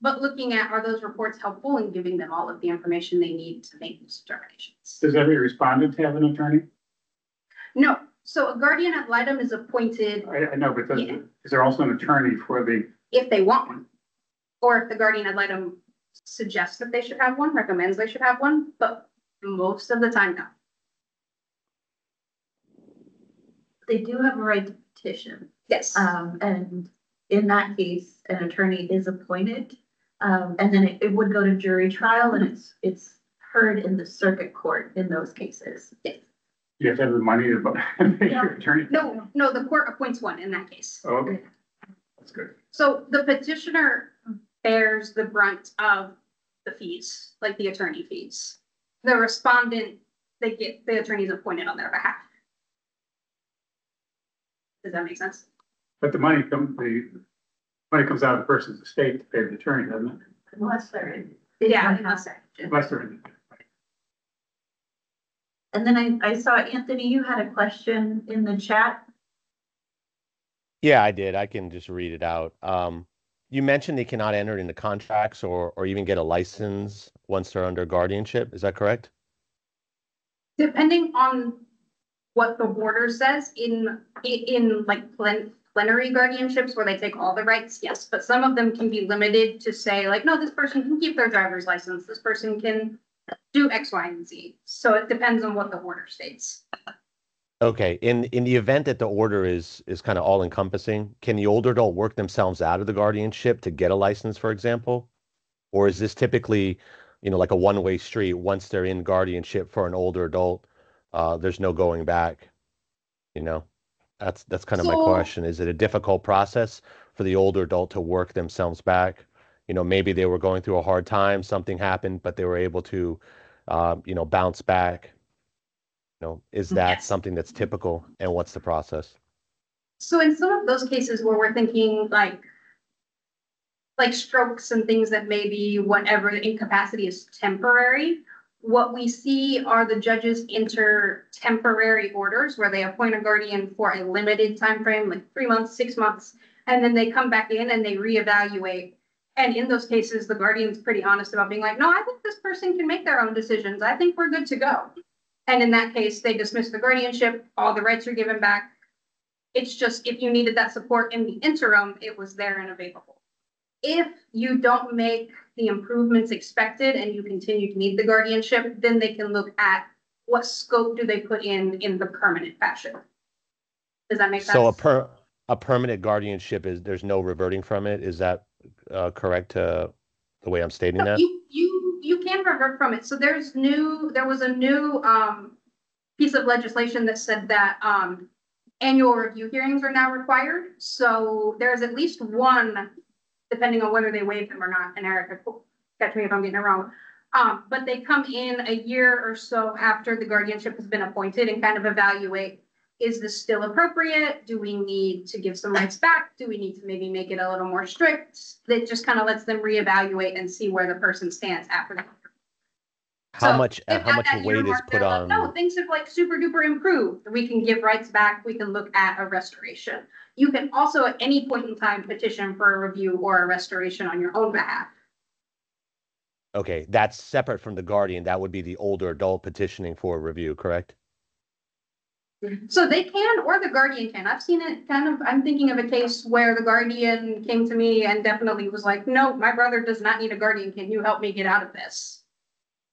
But looking at, are those reports helpful in giving them all of the information they need to make these determinations? Does every respondent have an attorney? No, so a guardian ad litem is appointed. I know, but is there also an attorney for the? If they want one, or if the guardian ad litem suggests that they should have one, recommends they should have one, but most of the time, no. They do have a right to petition. Yes. And in that case, an attorney is appointed. And then it would go to jury trial, and it's heard in the circuit court in those cases. Yes. You have to have the money to make your attorney? No, the court appoints one in that case. Oh, okay, that's good. So the petitioner bears the brunt of the fees, like the attorney fees. The respondent, they get the attorneys appointed on their behalf. Does that make sense? But the money comes out of the person's estate to pay the attorney, doesn't it? Unless they're in. Yeah, unless Unless they're in. And then I saw, Anthony, you had a question in the chat. Yeah, I did. I can just read it out. You mentioned they cannot enter into contracts or even get a license once they're under guardianship. Is that correct? Depending on what the order says in like plenary guardianships where they take all the rights, yes, but some of them can be limited to say like, no, this person can keep their driver's license. This person can do X, Y, and Z. So it depends on what the order states. Okay, in the event that the order is kind of all encompassing, can the older adult work themselves out of the guardianship to get a license, for example? Or is this typically, like a one-way street? Once they're in guardianship for an older adult, there's no going back, you know? That's kind of my So question. Is it a difficult process for the older adult to work themselves back? Maybe they were going through a hard time, something happened, but they were able to, bounce back. Is that yes. something that's typical, and what's the process? So in some of those cases where we're thinking like strokes and things that maybe whatever the incapacity is temporary, what we see are the judges enter temporary orders where they appoint a guardian for a limited time frame, like 3 months, 6 months, and then they come back in and they reevaluate. And in those cases, the guardian's pretty honest about being like, no, I think this person can make their own decisions. I think we're good to go. And in that case, they dismiss the guardianship, all the rights are given back. It's just if you needed that support in the interim, it was there and available. If you don't make the improvements expected and you continue to need the guardianship, then they can look at what scope do they put in the permanent fashion. Does that make So sense? a permanent guardianship there's no reverting from it. Is that correct, the way I'm stating No, that? you can revert from it. So there was a new piece of legislation that said that annual review hearings are now required. So there's at least one, depending on whether they waive them or not. And Erica, catch me if I'm getting it wrong. But they come in a year or so after the guardianship has been appointed and kind of evaluate, is this still appropriate? Do we need to give some rights back? Do we need to maybe make it a little more strict? That just kind of lets them reevaluate and see where the person stands after that. How So much if how at much that year weight is mark put they're like, no, on? things have like super duper improved, we can give rights back, we can look at a restoration. You can also at any point in time petition for a review or a restoration on your own behalf. Okay, that's separate from the guardian. That would be the older adult petitioning for a review, correct? So they can, or the guardian can. I've seen it I'm thinking of a case where the guardian came to me and definitely was like, no, my brother does not need a guardian. Can you help me get out of this?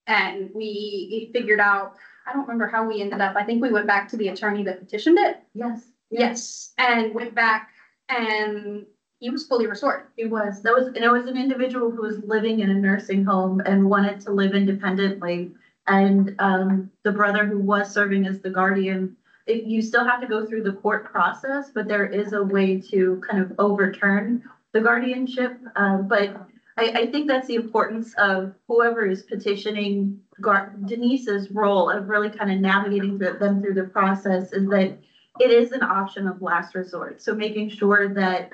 And we figured out, I don't remember how we ended up. I think we went back to the attorney that petitioned it. Yes. Yes. And went back and he was fully restored. It was, it was an individual who was living in a nursing home and wanted to live independently. And the brother who was serving as the guardian, you still have to go through the court process, but there is a way to kind of overturn the guardianship. But I think that's the importance of whoever is petitioning. Denise's role of really kind of navigating them through the process is that it is an option of last resort. So making sure that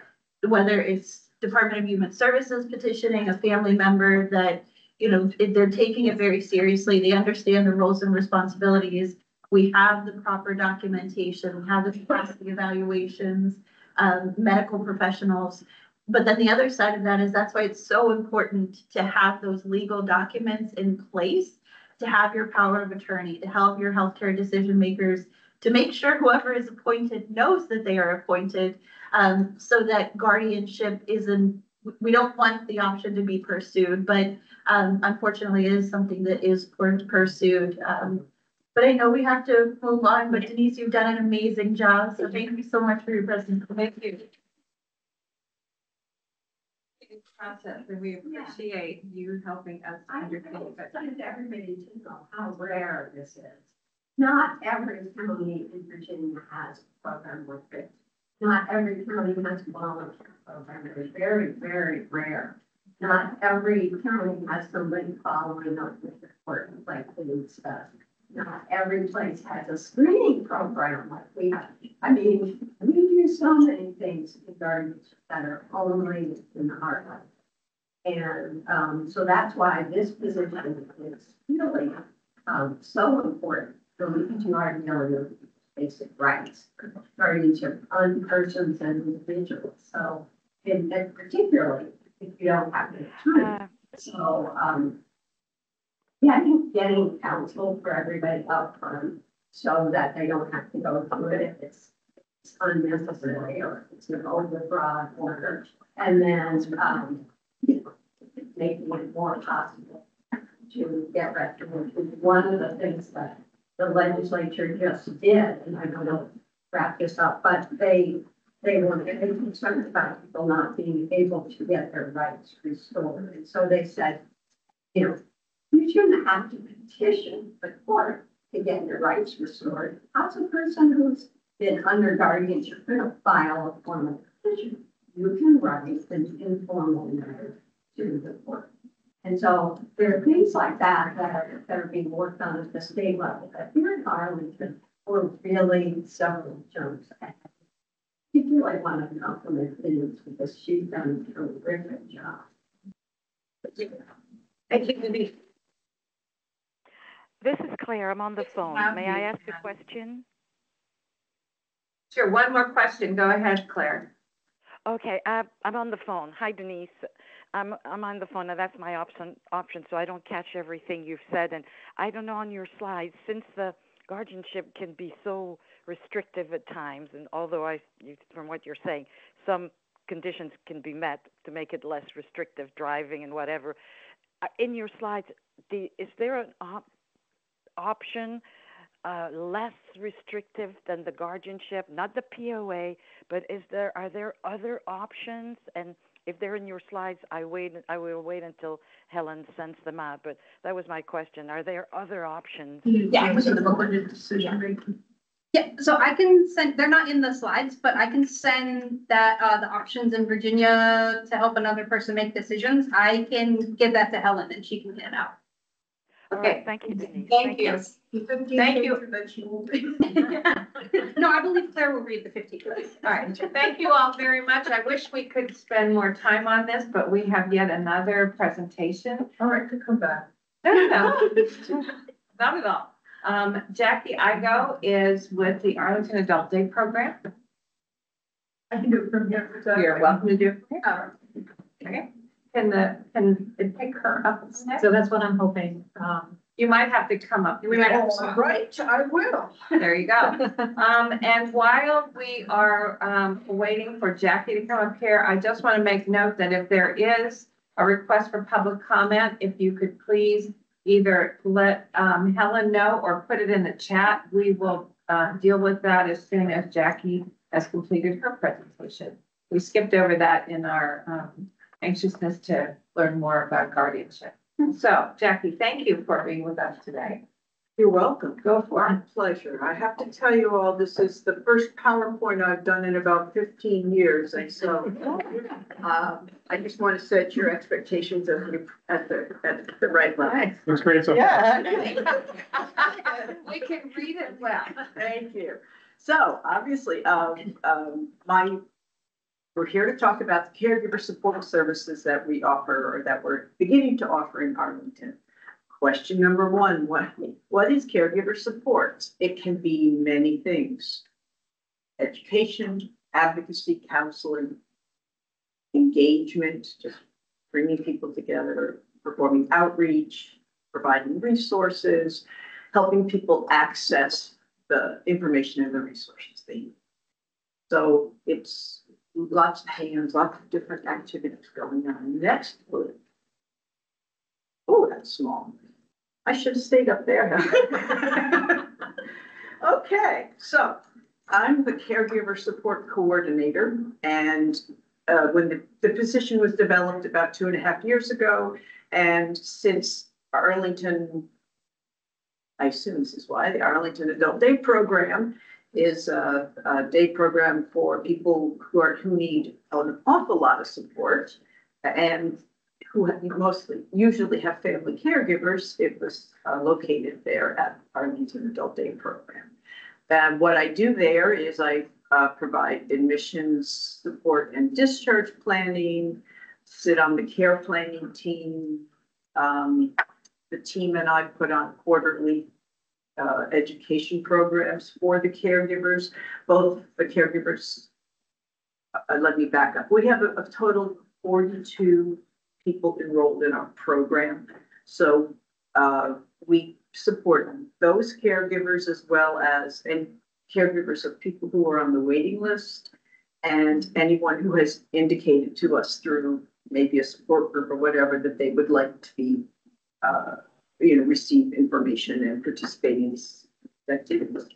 whether it's Department of Human Services petitioning a family member, that they're taking it very seriously, they understand the roles and responsibilities. We have the proper documentation, we have the capacity evaluations, medical professionals. But then the other side of that is that's why it's so important to have those legal documents in place, to have your power of attorney, to help your healthcare decision makers, to make sure whoever is appointed knows that they are appointed, so that guardianship isn't, we don't want the option to be pursued, but unfortunately it is something that is pursued. But I know we have to move on, but Denise, you've done an amazing job. So thank you so much for your presentation. Thank you. Process, and we appreciate you helping us understand. I want everybody to know how rare this is. Not every county in Virginia has a program like this. Not every county has a volunteer program. It is very, very rare. Not every county has somebody following up with the court like Denise does. Not every place has a screening program like we have. I mean, we do so many things in gardens that are only in our life. And so that's why this position is really so important for we to our dealing basic rights, guardianship on persons and individuals. So, and particularly if you don't have the time. So, getting counsel for everybody up front so that they don't have to go through it if it's unnecessary or it's an overbroad order. And then, making it more possible to get recognition. One of the things that the legislature just did, and I'm going to wrap this up, but they were very concerned about people not being able to get their rights restored. And so they said, you know, you shouldn't have to petition the court to get your rights restored. How's a person who's been under guardianship going to file a formal petition? You can write an informal letter to the court. And so there are things like that that are being worked on at the state level. But here in Arlington, we're really several jumps ahead. I really want to compliment Denise because she's done a terrific job. Thank you, Denise. This is Claire. I'm on the phone. May I ask a question? Sure, one more question. Go ahead, Claire. Okay, I'm on the phone. Hi, Denise. I'm on the phone, and that's my option, so I don't catch everything you've said. And I don't know on your slides, since the guardianship can be so restrictive at times, and although from what you're saying, some conditions can be met to make it less restrictive, driving and whatever. In your slides, is there an option less restrictive than the guardianship, not the POA, but are there other options? And if they're in your slides, I will wait until Helen sends them out. But that was my question. Are there other options? Yeah. Yeah, so I can send, they're not in the slides, but I can send that the options in Virginia to help another person make decisions. I can give that to Helen and she can get it out. Okay, right, thank you, Denise. Thank you. Thank you. No, I believe Claire will read the 15 pages. All right. Thank you all very much. I wish we could spend more time on this, but we have yet another presentation. All right, to come back. No, not at all. Jackie Igo is with the Arlington Adult Day Program. I can do it from here. You're welcome to do it from here. Okay. Can it pick her up? So that's what I'm hoping. You might have to come up. We might have to. Right, I will. There you go. And while we are waiting for Jackie to come up here, I just want to make note that if there is a request for public comment, if you could please either let Helen know or put it in the chat. We will deal with that as soon as Jackie has completed her presentation. We skipped over that in our anxiousness to learn more about guardianship. So, Jackie, thank you for being with us today. You're welcome. Go for My pleasure. I have to tell you all, this is the first PowerPoint I've done in about 15 years. And so I just want to set your expectations at the right level. Looks great so far. Yeah. We can read it well. Thank you. So obviously, we're here to talk about the caregiver support services that we offer or that we're beginning to offer in Arlington. Question number one, what is caregiver support? It can be many things. Education, advocacy, counseling, engagement, just bringing people together, performing outreach, providing resources, helping people access the information and the resources they need. So it's lots of hands, lots of different activities going on. Next, oh, that's small. I should have stayed up there. Okay, so I'm the caregiver support coordinator, and when the position was developed about 2.5 years ago, and since Arlington, I assume this is why, the Arlington Adult Day Program is a day program for people who need an awful lot of support and who usually have family caregivers. It was located there at Arlington Adult Day Program. And what I do there is I provide admissions support and discharge planning, sit on the care planning team. The team and I put on quarterly education programs for the caregivers, both the caregivers. Let me back up. We have a total of 42 people enrolled in our program. So we support those caregivers as well as caregivers of people who are on the waiting list and anyone who has indicated to us through maybe a support group or whatever that they would like to be receive information and participate in these activities.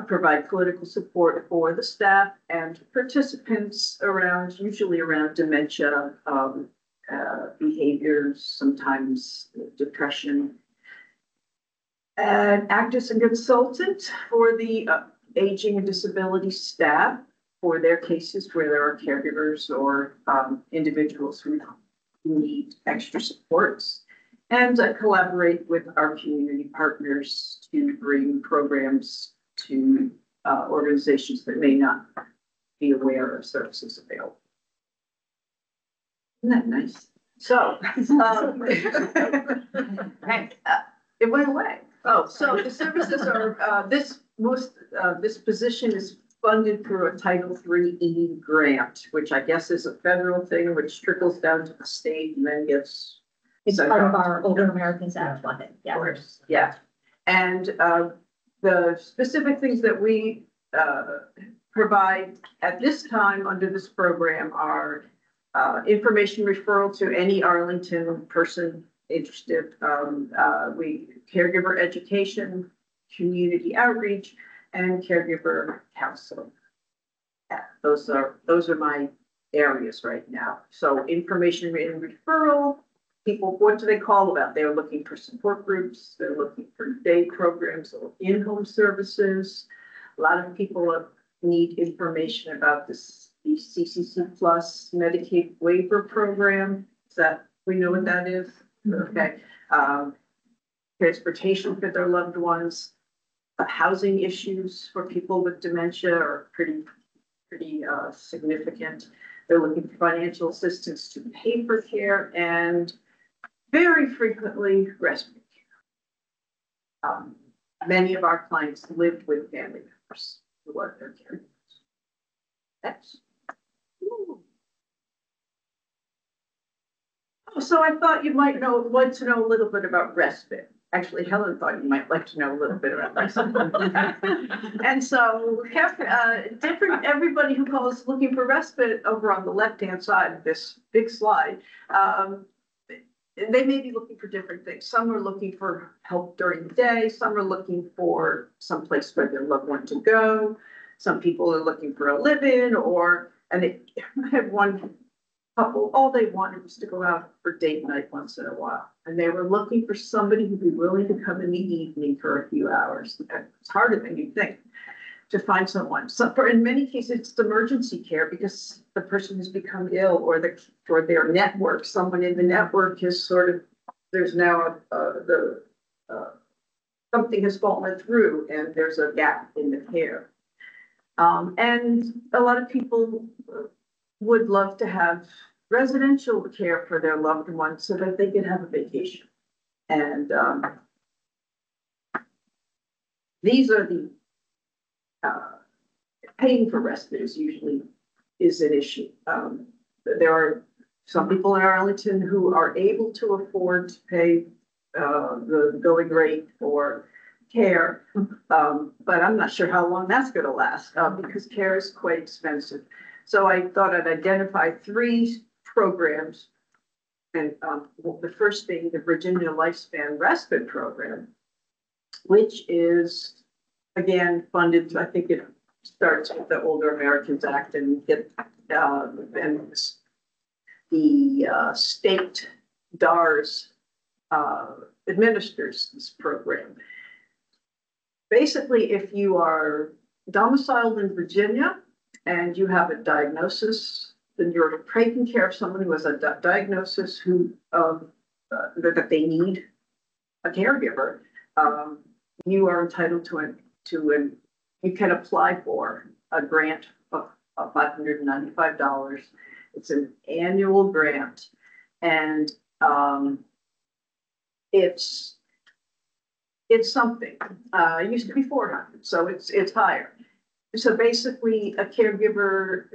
Provide political support for the staff and participants usually around dementia, behaviors, sometimes depression. And act as a consultant for the aging and disability staff for their cases where there are caregivers or individuals who need extra supports. And collaborate with our community partners to bring programs to organizations that may not be aware of services available. Isn't that nice? So, it went away. Oh, so the services are, this position is funded through a Title III grant, which I guess is a federal thing, which trickles down to the state and then gets. It's part of our Older Americans Act funding, yeah. Of course, yeah. And the specific things that we provide at this time under this program are information referral to any Arlington person interested. Caregiver education, community outreach, and caregiver counseling. Yeah, those are my areas right now. So information and referral. People, what do they call about? They're looking for support groups. They're looking for day programs or in-home services. A lot of people need information about the CCC Plus Medicaid waiver program. We know what that is? Okay. Transportation for their loved ones. Housing issues for people with dementia are pretty significant. They're looking for financial assistance to pay for care and very frequently respite care. Many of our clients live with family members who are their caregivers. That's. Oh, so I thought you might want to know a little bit about respite. Actually, Helen thought you might like to know a little bit about respite. And so everybody who calls looking for respite over on the left-hand side of this big slide, they may be looking for different things. Some are looking for help during the day. Some are looking for some place for their loved one to go. Some people are looking for a live-in I had one couple, all they wanted was to go out for date night once in a while. And they were looking for somebody who'd be willing to come in the evening for a few hours. It's harder than you think to find someone. So in many cases, it's emergency care because the person has become ill or their network, someone in the network has there's now something has fallen through and there's a gap in the care. And a lot of people would love to have residential care for their loved ones so that they could have a vacation. And these are the paying for respite is an issue. There are some people in Arlington who are able to afford to pay the going rate for care, but I'm not sure how long that's going to last because care is quite expensive. So I thought I'd identify 3 programs, and the first being the Virginia Lifespan Respite Program, which is again funded. I think it starts with the Older Americans Act and the state DARS administers this program. Basically, if you are domiciled in Virginia and you have a diagnosis, then you're taking care of someone who has a diagnosis that they need a caregiver. You are entitled you can apply for a grant of $595. It's an annual grant, and it's something. It used to be $400, so it's higher. So basically, a caregiver,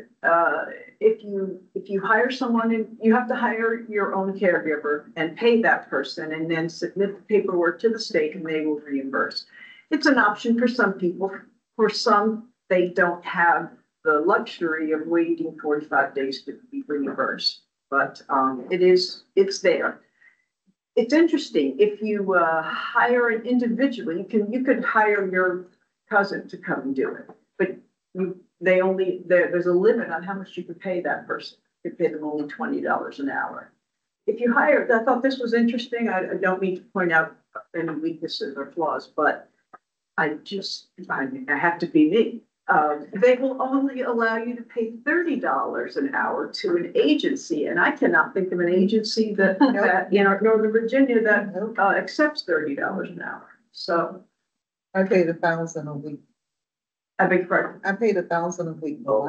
if you hire someone, and you have to hire your own caregiver and pay that person, and then submit the paperwork to the state, and they will reimburse. It's an option for some people. For some, they don't have the luxury of waiting 45 days to be reimbursed. but, it's there. It's interesting, if you, hire an individual, you could hire your cousin to come and do it, but there's a limit on how much you can pay that person. You pay them only $20 an hour. If you hire, I thought this was interesting. I don't mean to point out any weaknesses or flaws, but I have to be me. They will only allow you to pay $30 an hour to an agency, and I cannot think of an agency that in Northern Virginia that accepts $30 an hour. So I paid $1,000 a week. I beg your pardon. I paid $1,000 a week. Oh,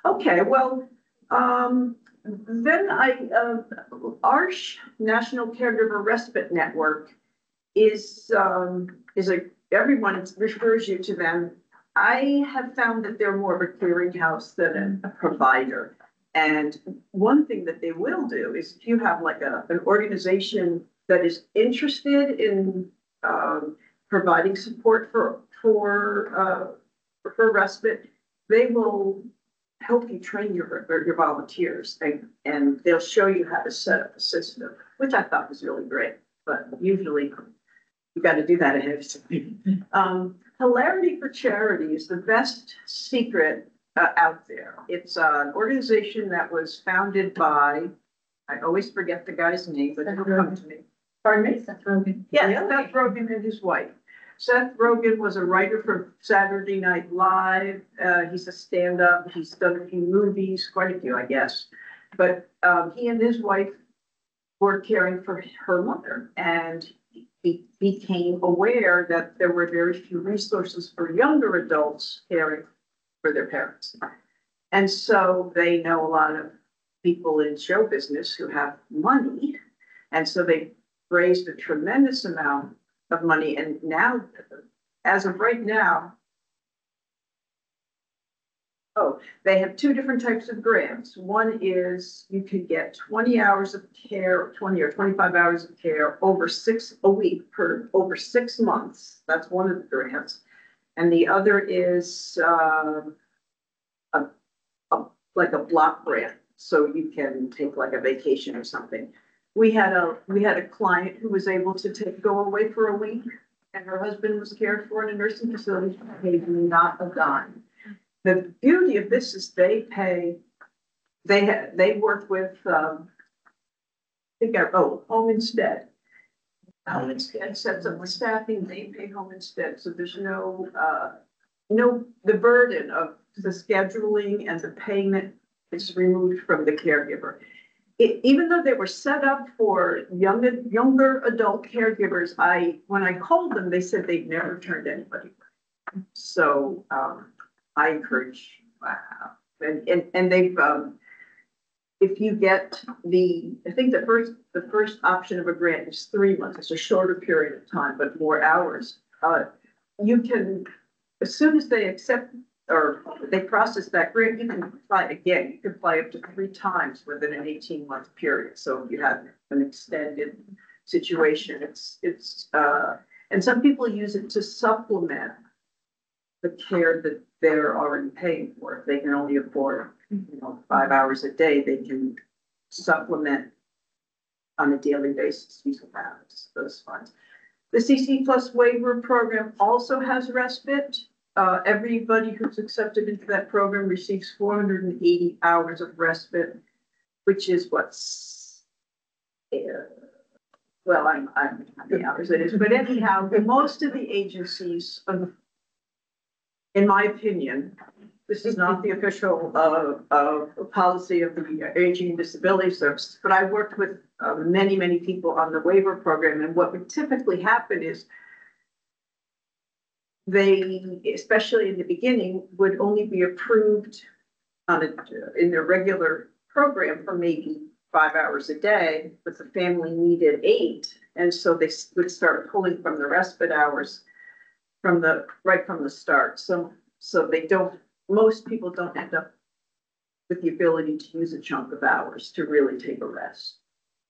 okay, well, then ARSH, National Caregiver Respite Network, is everyone refers you to them. I have found that they're more of a clearinghouse than a provider. And one thing that they will do is if you have like an organization that is interested in providing support for respite, they will help you train your volunteers, and they'll show you how to set up a system, which I thought was really great. But usually you got to do that ahead of time. Hilarity for Charity is the best secret out there. It's an organization that was founded by, I always forget the guy's name, but it'll come to me. Pardon me? Seth Rogen. Yeah, Seth Rogen and his wife. Seth Rogen was a writer for Saturday Night Live. He's a stand-up. He's done a few movies, quite a few, I guess. But he and his wife were caring for her mother, and he became aware that there were very few resources for younger adults caring for their parents. And so they know a lot of people in show business who have money. And so they raised a tremendous amount of money. And now, as of right now, they have two different types of grants. One is you can get 20 hours of care, 20 or 25 hours of care over a week over 6 months. That's one of the grants. And the other is like a block grant. So you can take like a vacation or something. We had a client who was able to go away for a week, and her husband was cared for in a nursing facility, paid not a dime. The beauty of this is they work with, Home Instead. Home Instead sets up the staffing, they pay Home Instead. So there's the burden of the scheduling and the payment is removed from the caregiver. Even though they were set up for younger adult caregivers, when I called them, they said they've never turned anybody away. So, I encourage, and they've, if you get I think the first option of a grant is 3 months. It's a shorter period of time, but more hours. You can, as soon as they accept or they process that grant, you can apply again. You can apply up to 3 times within an 18-month period. So if you have an extended situation, and some people use it to supplement the care that they're already paying for. If they can only afford, 5 hours a day, they can supplement on a daily basis using those funds. The CC Plus waiver program also has respite. Everybody who's accepted into that program receives 480 hours of respite, which is well, I'm how many hours it is, but anyhow, most of the agencies, in my opinion, this is not the official policy of the Aging and Disability Service, but I worked with many people on the waiver program, and what would typically happen is they, especially in the beginning, would only be approved in their regular program for maybe 5 hours a day, but the family needed 8. And so they would start pulling from the respite hours right from the start. So most people don't end up with the ability to use a chunk of hours to really take a rest.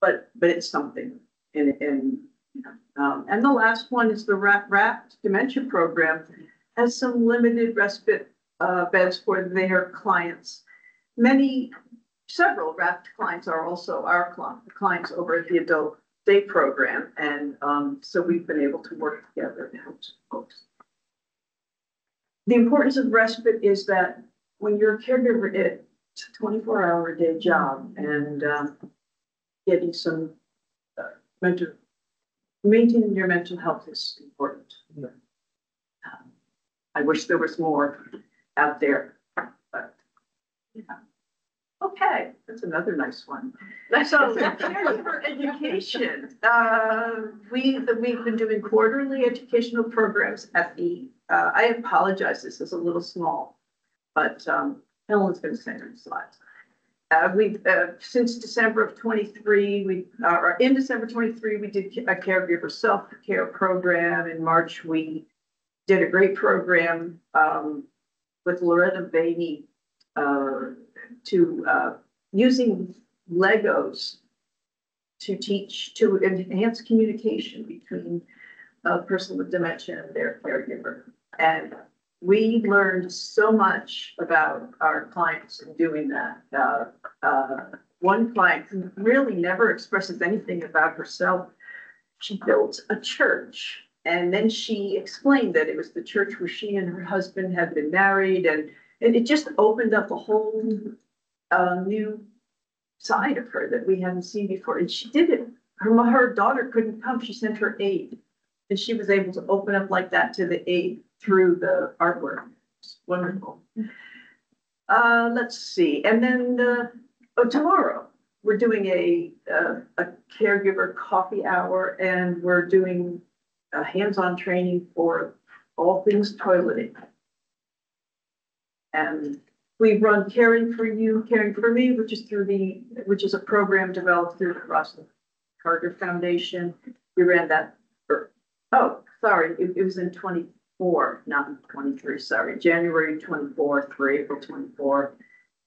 But it's something. And the last one is the wrapped dementia program, has some limited respite beds for their clients. several wrapped clients are also our clients over at the adult day program. And so we've been able to work together to help folks. The importance of respite is that when you're a caregiver, it's a 24-hour-a-day job, and getting some maintaining your mental health is important. I wish there was more out there, but yeah. Okay, that's another nice one. So, caregiver education. We've been doing quarterly educational programs at the. I apologize, this is a little small, but Helen's going to say her slides. We've since December of 23, in December 23, we did a caregiver self-care program. In March, we did a great program with Loretta Bainey to using Legos to enhance communication between a person with dementia and their caregiver. And we learned so much about our clients in doing that. One client who really never expresses anything about herself, she built a church. And then she explained that it was the church where she and her husband had been married. And it just opened up a whole new side of her that we hadn't seen before. And she did it. Her daughter couldn't come. She sent her aide. And she was able to open up like that to the aide through the artwork. It's wonderful. Let's see. And then tomorrow we're doing a caregiver coffee hour, and we're doing a hands-on training for all things toileting. And we run Caring for You, Caring for Me, which is a program developed through the Rosalynn Carter Foundation. We ran that it was in 24, not 23, sorry, January 24th through April 24th.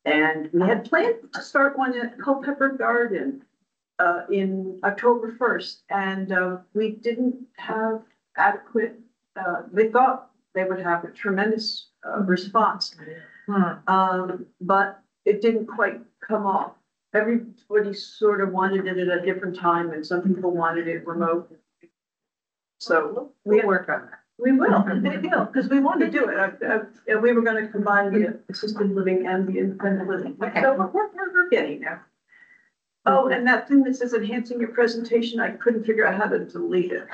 And we had planned to start one at Culpeper Garden in October 1st. And we didn't have adequate, they thought they would have a tremendous response. But it didn't quite come off. Everybody sort of wanted it at a different time, and some people wanted it remote. So we'll work on that. We will, because we want to do it. We were going to combine the assisted living and the independent living. Okay. So we're getting there. Oh, and that thing that says enhancing your presentation, I couldn't figure out how to delete it.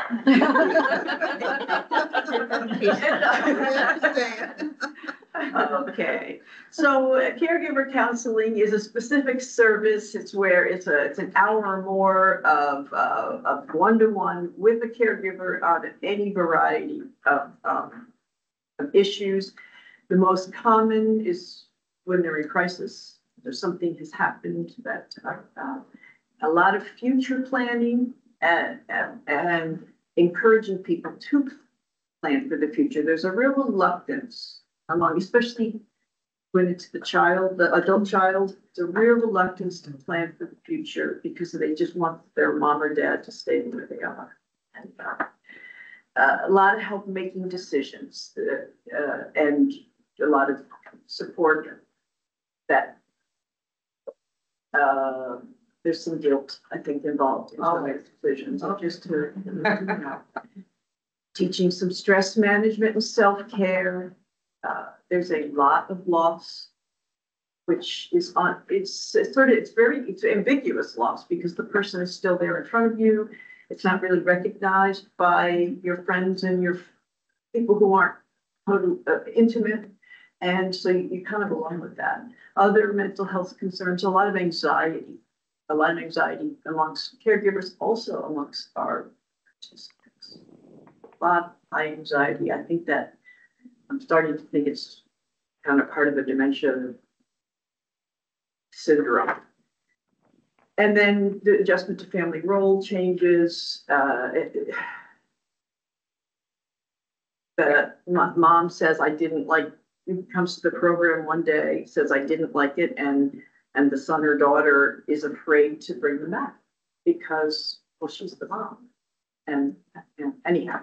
Okay, so caregiver counseling is a specific service. It's where it's an hour or more of one-to-one with a caregiver on any variety of issues. The most common is when they're in crisis. There's something has happened that a lot of future planning and encouraging people to plan for the future. There's a real reluctance among, especially when it's the adult child, it's a real reluctance to plan for the future because they just want their mom or dad to stay where they are. And a lot of help making decisions and a lot of support that there's some guilt, I think, involved in some of these decisions. Just to teaching some stress management and self-care. There's a lot of loss, which is it's ambiguous loss because the person is still there in front of you. It's not really recognized by your friends and your people who aren't totally intimate. And so you kind of along with that. Other mental health concerns, a lot of anxiety amongst caregivers, also amongst our participants. A lot of high anxiety. I think that I'm starting to think it's kind of part of a dementia syndrome. And then the adjustment to family role changes. My mom says I didn't like. Comes to the program one day, says I didn't like it, and the son or daughter is afraid to bring them back because, well, she's the mom. And anyhow,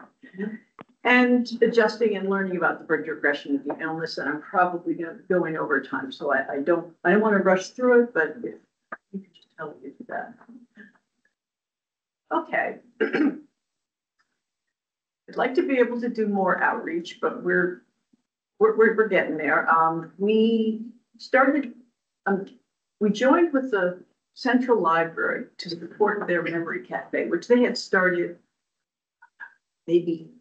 and adjusting and learning about the progression of the illness. And I'm probably going over time, so I don't want to rush through it, but if you could just tell me to do that. Okay. I'd like to be able to do more outreach, but we're getting there. We joined with the Central Library to support their memory cafe, which they had started maybe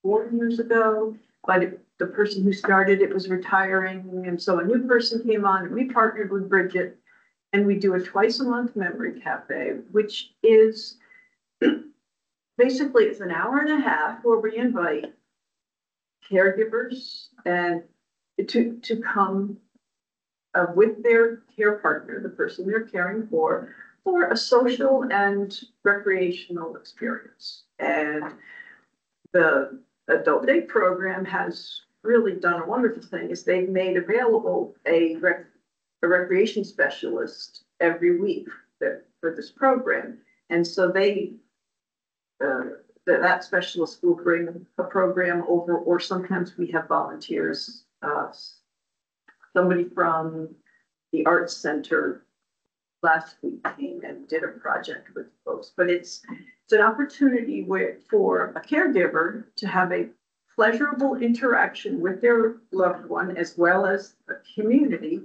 4 years ago, but the person who started it was retiring, and so a new person came on, and we partnered with Bridget, and we do a twice-a-month memory cafe, which is basically it's an hour and a half where we invite caregivers and to come with their care partner, the person they're caring for a social and recreational experience. And the Adult Day program has really done a wonderful thing, is they've made available a recreation specialist every week for this program. And so that specialist will bring a program over, or sometimes we have volunteers. Somebody from the Arts Center last week came and did a project with folks, but it's an opportunity for a caregiver to have a pleasurable interaction with their loved one as well as a community,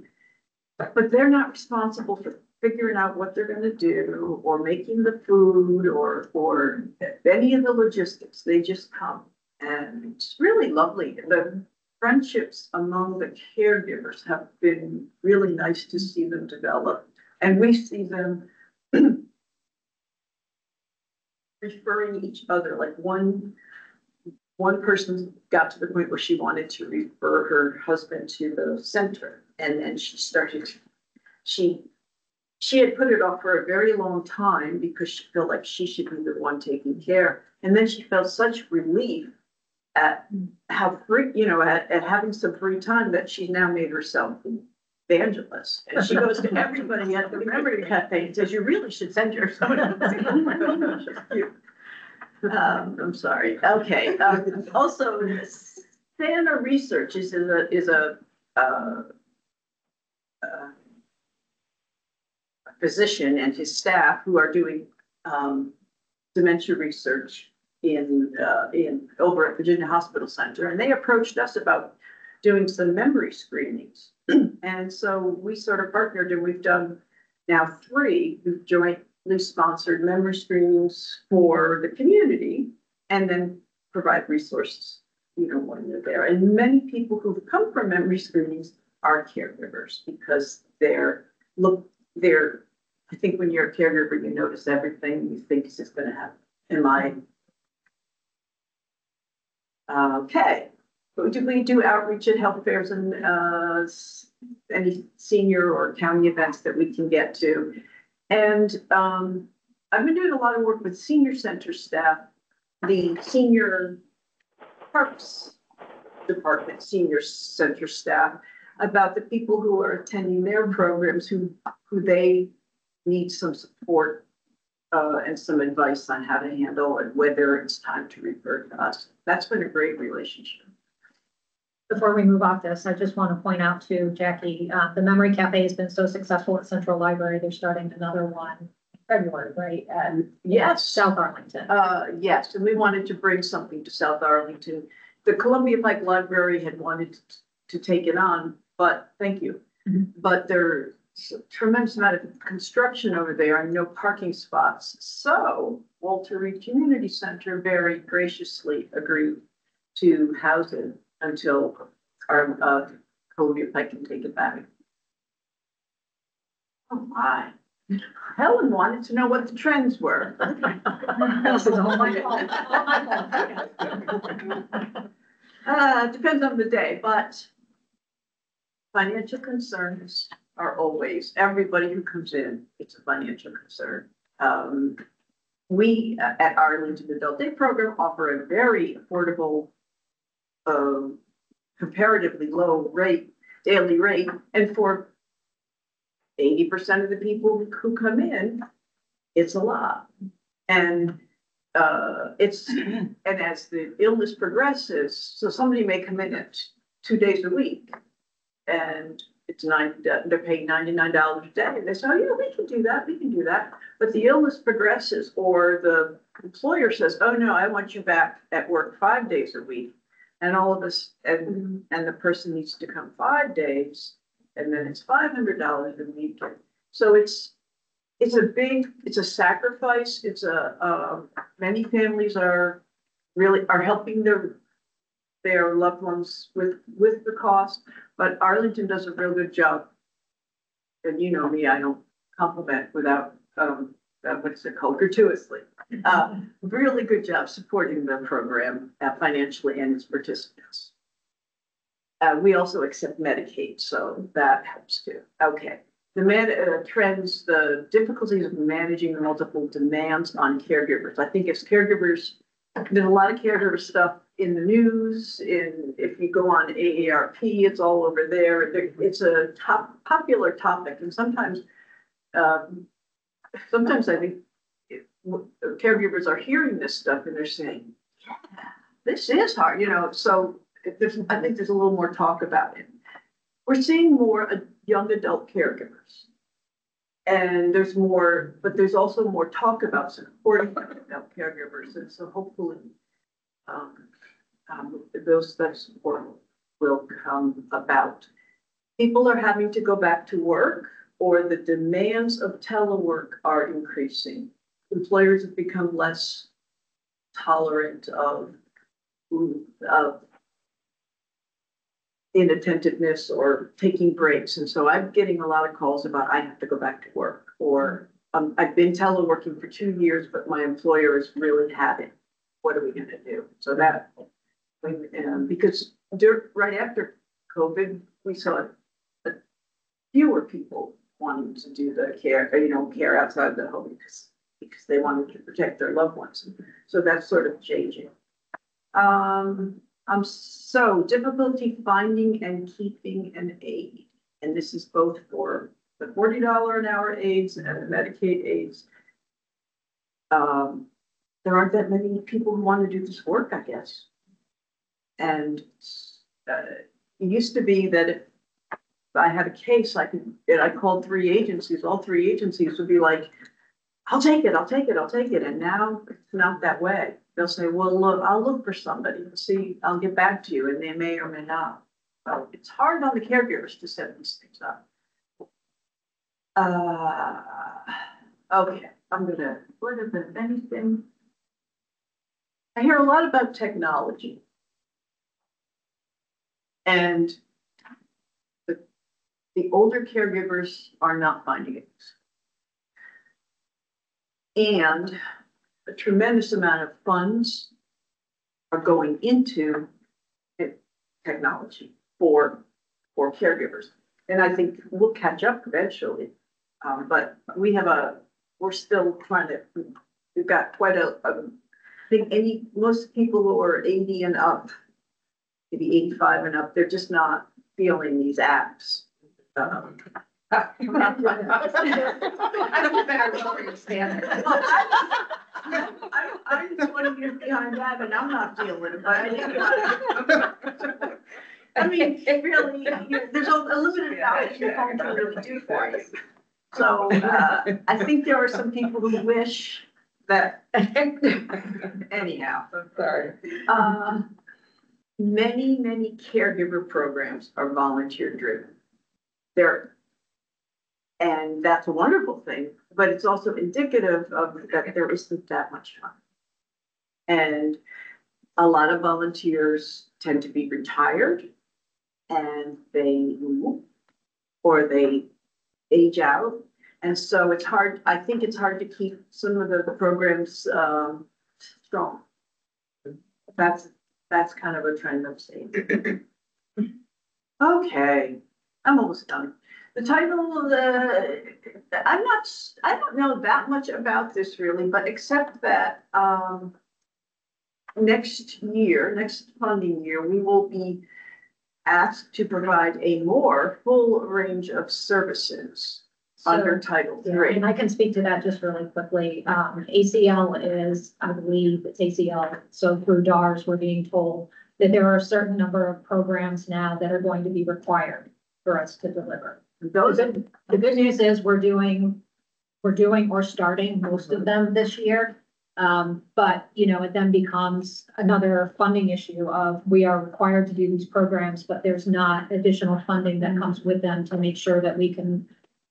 but they're not responsible for figuring out what they're going to do or making the food or any of the logistics. They just come, and it's really lovely. The friendships among the caregivers have been really nice to see them develop, and we see them referring each other. Like one person got to the point where she wanted to refer her husband to the center, and then she had put it off for a very long time because she felt like she should be the one taking care. And then she felt such relief at how free, at having some free time, that she's now made herself an evangelist. And she goes to everybody at the memory cafe and says, "You really should send her someone." I'm sorry. Okay. Also, Santa Research is a physician and his staff who are doing dementia research in over at Virginia Hospital Center, and they approached us about doing some memory screenings. And so we sort of partnered, and we've done now 3 jointly sponsored memory screenings for the community, and then provide resources, when they're there. And many people who've come from memory screenings are caregivers, because I think when you're a caregiver, you notice everything you think is going to happen. Okay. We do outreach at health fairs and any senior or county events that we can get to. And I've been doing a lot of work with senior center staff, the senior parks department, senior center staff, about the people who are attending their programs who they need some support and some advice on how to handle and whether it's time to refer to us. That's been a great relationship. Before we move off this, I just want to point out to Jackie, the Memory Cafe has been so successful at Central Library. They're starting another one in February, right? Yes. South Arlington. Yes, and we wanted to bring something to South Arlington. The Columbia Pike Library had wanted to take it on, but thank you. Mm-hmm. But there's a tremendous amount of construction over there and no parking spots. So Walter Reed Community Center very graciously agreed to house it until our Columbia Pike can take it back. Oh my. Helen wanted to know what the trends were. Depends on the day, but financial concerns are always, everybody who comes in, it's a financial concern. We at Arlington Adult Day program offer a very affordable, comparatively low daily rate, and for 80% of the people who come in, it's a lot. And and as the illness progresses, so somebody may come in at 2 days a week and they're paying $99 a day. And they say, oh yeah, we can do that. We can do that. But the illness progresses or the employer says, oh no, I want you back at work 5 days a week. And all of us, and the person needs to come 5 days and then it's $500 a week. So it's a sacrifice. Many families are helping their loved ones with the cost, but Arlington does a real good job. And you know me, I don't compliment without, what's it called, gratuitously. Really good job supporting the program financially and its participants. We also accept Medicaid, so that helps too. Okay. Trends, the difficulties of managing the multiple demands on caregivers. I think as caregivers, there's a lot of caregiver stuff in the news. If you go on AARP, it's all over there. It's a popular topic, and sometimes I think caregivers are hearing this stuff and they're saying, "Yeah, this is hard," So I think there's a little more talk about it. We're seeing more young adult caregivers. And there's also more talk about supporting young adult caregivers. And so hopefully that support will come about. People are having to go back to work or the demands of telework are increasing. Employers have become less tolerant of inattentiveness or taking breaks. And so I'm getting a lot of calls about I have to go back to work or I've been teleworking for 2 years, but my employer is really having. What are we going to do? So that, because right after COVID, we saw fewer people wanting to do the care outside the home because they wanted to protect their loved ones. So that's sort of changing. So difficulty finding and keeping an aide. And this is both for the $40 an hour aides and the Medicaid aides. There aren't that many people who want to do this work, I guess. And it used to be that if I had a case, I called 3 agencies, all 3 agencies would be like, I'll take it. And now it's not that way. They'll say, well, look, I'll look for somebody and see, I'll get back to you. And they may or may not. So it's hard on the caregivers to set these things up. Okay, what is it, anything? I hear a lot about technology. And the older caregivers are not finding it. And a tremendous amount of funds are going into technology for caregivers. And I think we'll catch up eventually. But we're still trying to, we've got quite I think most people who are 80 and up, maybe 85 and up, they're just not feeling these apps. I I'm 20 years behind that, and I'm not feeling it, but I mean, it really, there's a limited amount your phone can really do for you. So I think there are some people who wish that, anyhow. I'm sorry. Many caregiver programs are volunteer driven. And that's a wonderful thing, but it's also indicative of that there isn't that much fun. And a lot of volunteers tend to be retired and they move or they age out. And so it's hard, I think it's hard to keep some of the programs strong. That's kind of a trend I'm seeing. Okay, I'm almost done. The title of I don't know that much about this really, but except that next funding year, we will be asked to provide a more full range of services. under Title Yeah, III. and I can speak to that just really quickly. ACL is, I believe it's ACL. So through DARS, we're being told that there are a certain number of programs now that are going to be required for us to deliver. The good news is we're doing or starting most of them this year. But, you know, it then becomes another funding issue of we are required to do these programs, but there's not additional funding that comes with them to make sure that we can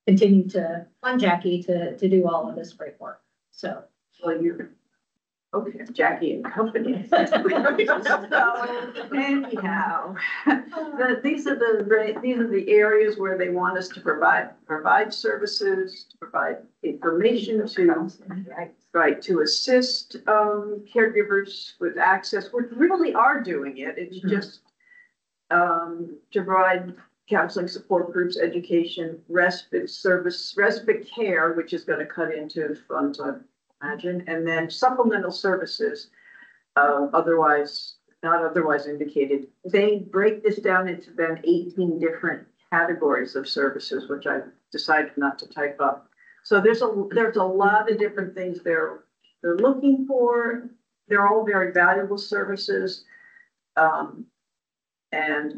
continue to fund Jackie to do all of this great work. So. Well, you're, okay, Jackie and Company. So anyhow, these are the areas where they want us to provide services, to provide information to assist caregivers with access. We really are doing it. It's just to provide counseling support groups, education, respite service, respite care, which is going to cut into funds, I imagine, and then supplemental services, not otherwise indicated. They break this down into then 18 different categories of services, which I decided not to type up. So there's a lot of different things they're looking for. They're all very valuable services, and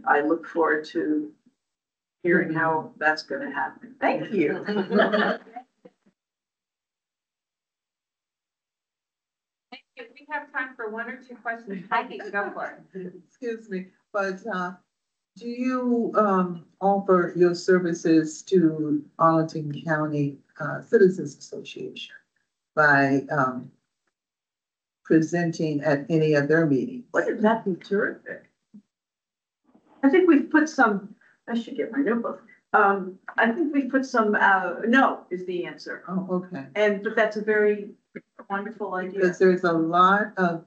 I look forward to hearing how that's going to happen. Thank you. We have time for one or two questions. Heidi, go for it. Excuse me, but do you offer your services to Arlington County Citizens Association by presenting at any of their meetings? Wouldn't that be terrific? I think we've put some, I should get my notebook. I think we've put some, no is the answer. Oh, okay. But that's a very wonderful idea. Because there's a lot of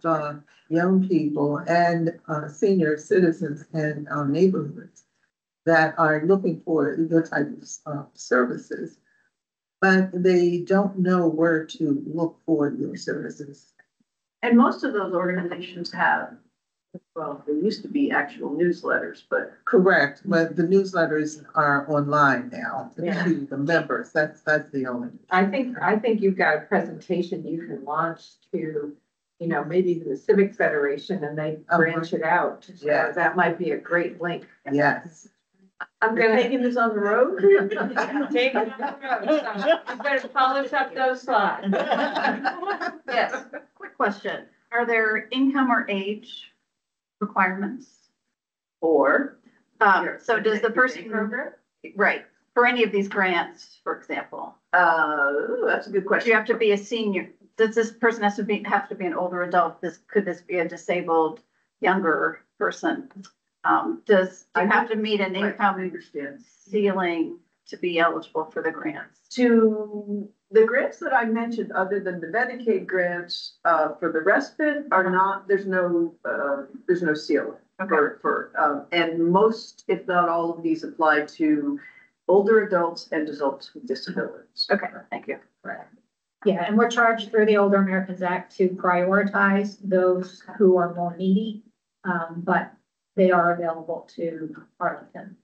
young people and senior citizens in our neighborhoods that are looking for your type of services, but they don't know where to look for your services. And most of those organizations have, well, there used to be actual newsletters, but. Correct, but the newsletters are online now Yeah. to the members. That's the only. I think you've got a presentation you can launch to, you know, maybe the Civic Federation and they branch it out. So Yeah. that might be a great link. Yes. I'm You're gonna taking this on the road? take it on the road. So you better polish up those slides. Yes. Quick question. Are there income or age requirements? Or. So does the person, Program? right, for any of these grants, for example, That's a good do question. you have to be a senior? Does this person have to be an older adult? Could this be a disabled younger person? Do you have to meet an income ceiling to be eligible for the grants? To the grants that I mentioned, other than the Medicaid grants, for the respite are not, there's no ceiling. And most, if not all of these apply to older adults and adults with disabilities. Okay, thank you. Yeah, and we're charged through the Older Americans Act to prioritize those who are more needy, but they are available to Arlington.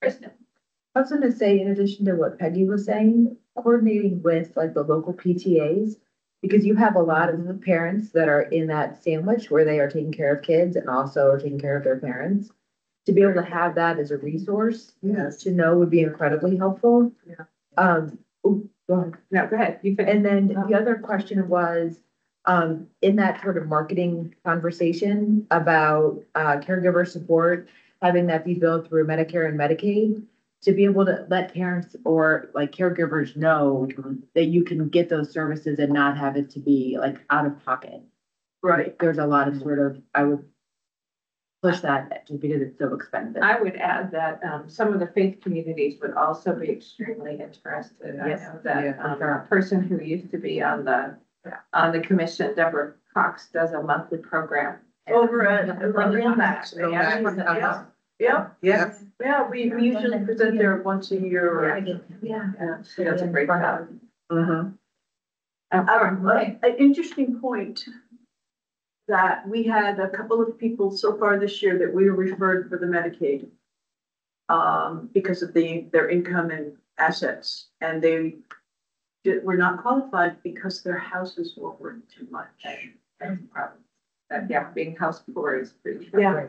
Kristen. I was gonna say, in addition to what Peggy was saying, coordinating with like the local PTAs, because you have a lot of the parents that are in that sandwich where they are taking care of kids and also are taking care of their parents. To be able to have that as a resource, Yes. to know would be incredibly helpful. Yeah. Go ahead. No, go ahead. You And then the other question was, in that sort of marketing conversation about caregiver support, having that be billed through Medicare and Medicaid, to be able to let parents or like caregivers know that you can get those services and not have it to be like out of pocket. Right. There's a lot of sort of, I would push that just because it's so expensive. I would add that some of the faith communities would also be extremely interested. I Yes. know that Yeah. a person who used to be on the commission, Deborah Cox, does a monthly program. Over at Max. Yeah. Yeah. Yes. Yeah, we usually present there once a year. Yeah, she does a great job. Mhm. An interesting point that we had a couple of people so far this year that we were referred for the Medicaid because of their income and assets and were not qualified because their houses were worth too much. That's a problem. Yeah, being house poor is pretty. Yeah.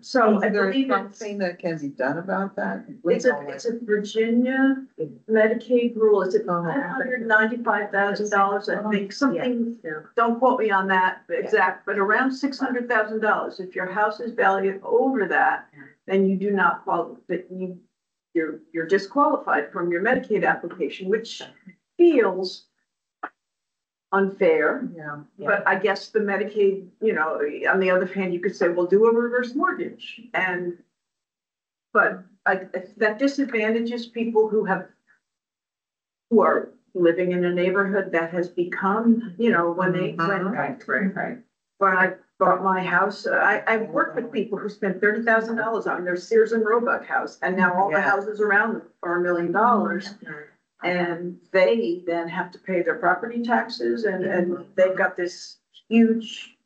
So I Is there believe it's, something that can be done about that? it's a Virginia Medicaid rule. It's at $595,000, I think, something, don't quote me on that exact, but around $600,000. If your house is valued over that, then you do not qualify, that you're disqualified from your Medicaid application, which feels unfair. Yeah. But I guess the Medicaid, on the other hand, you could say, well, do a reverse mortgage. But that disadvantages people who are living in a neighborhood that has become, when I bought my house, I've worked with people who spent $30,000 on their Sears and Roebuck house, and now all the houses around them are $1 million. And they then have to pay their property taxes, and they've got this huge,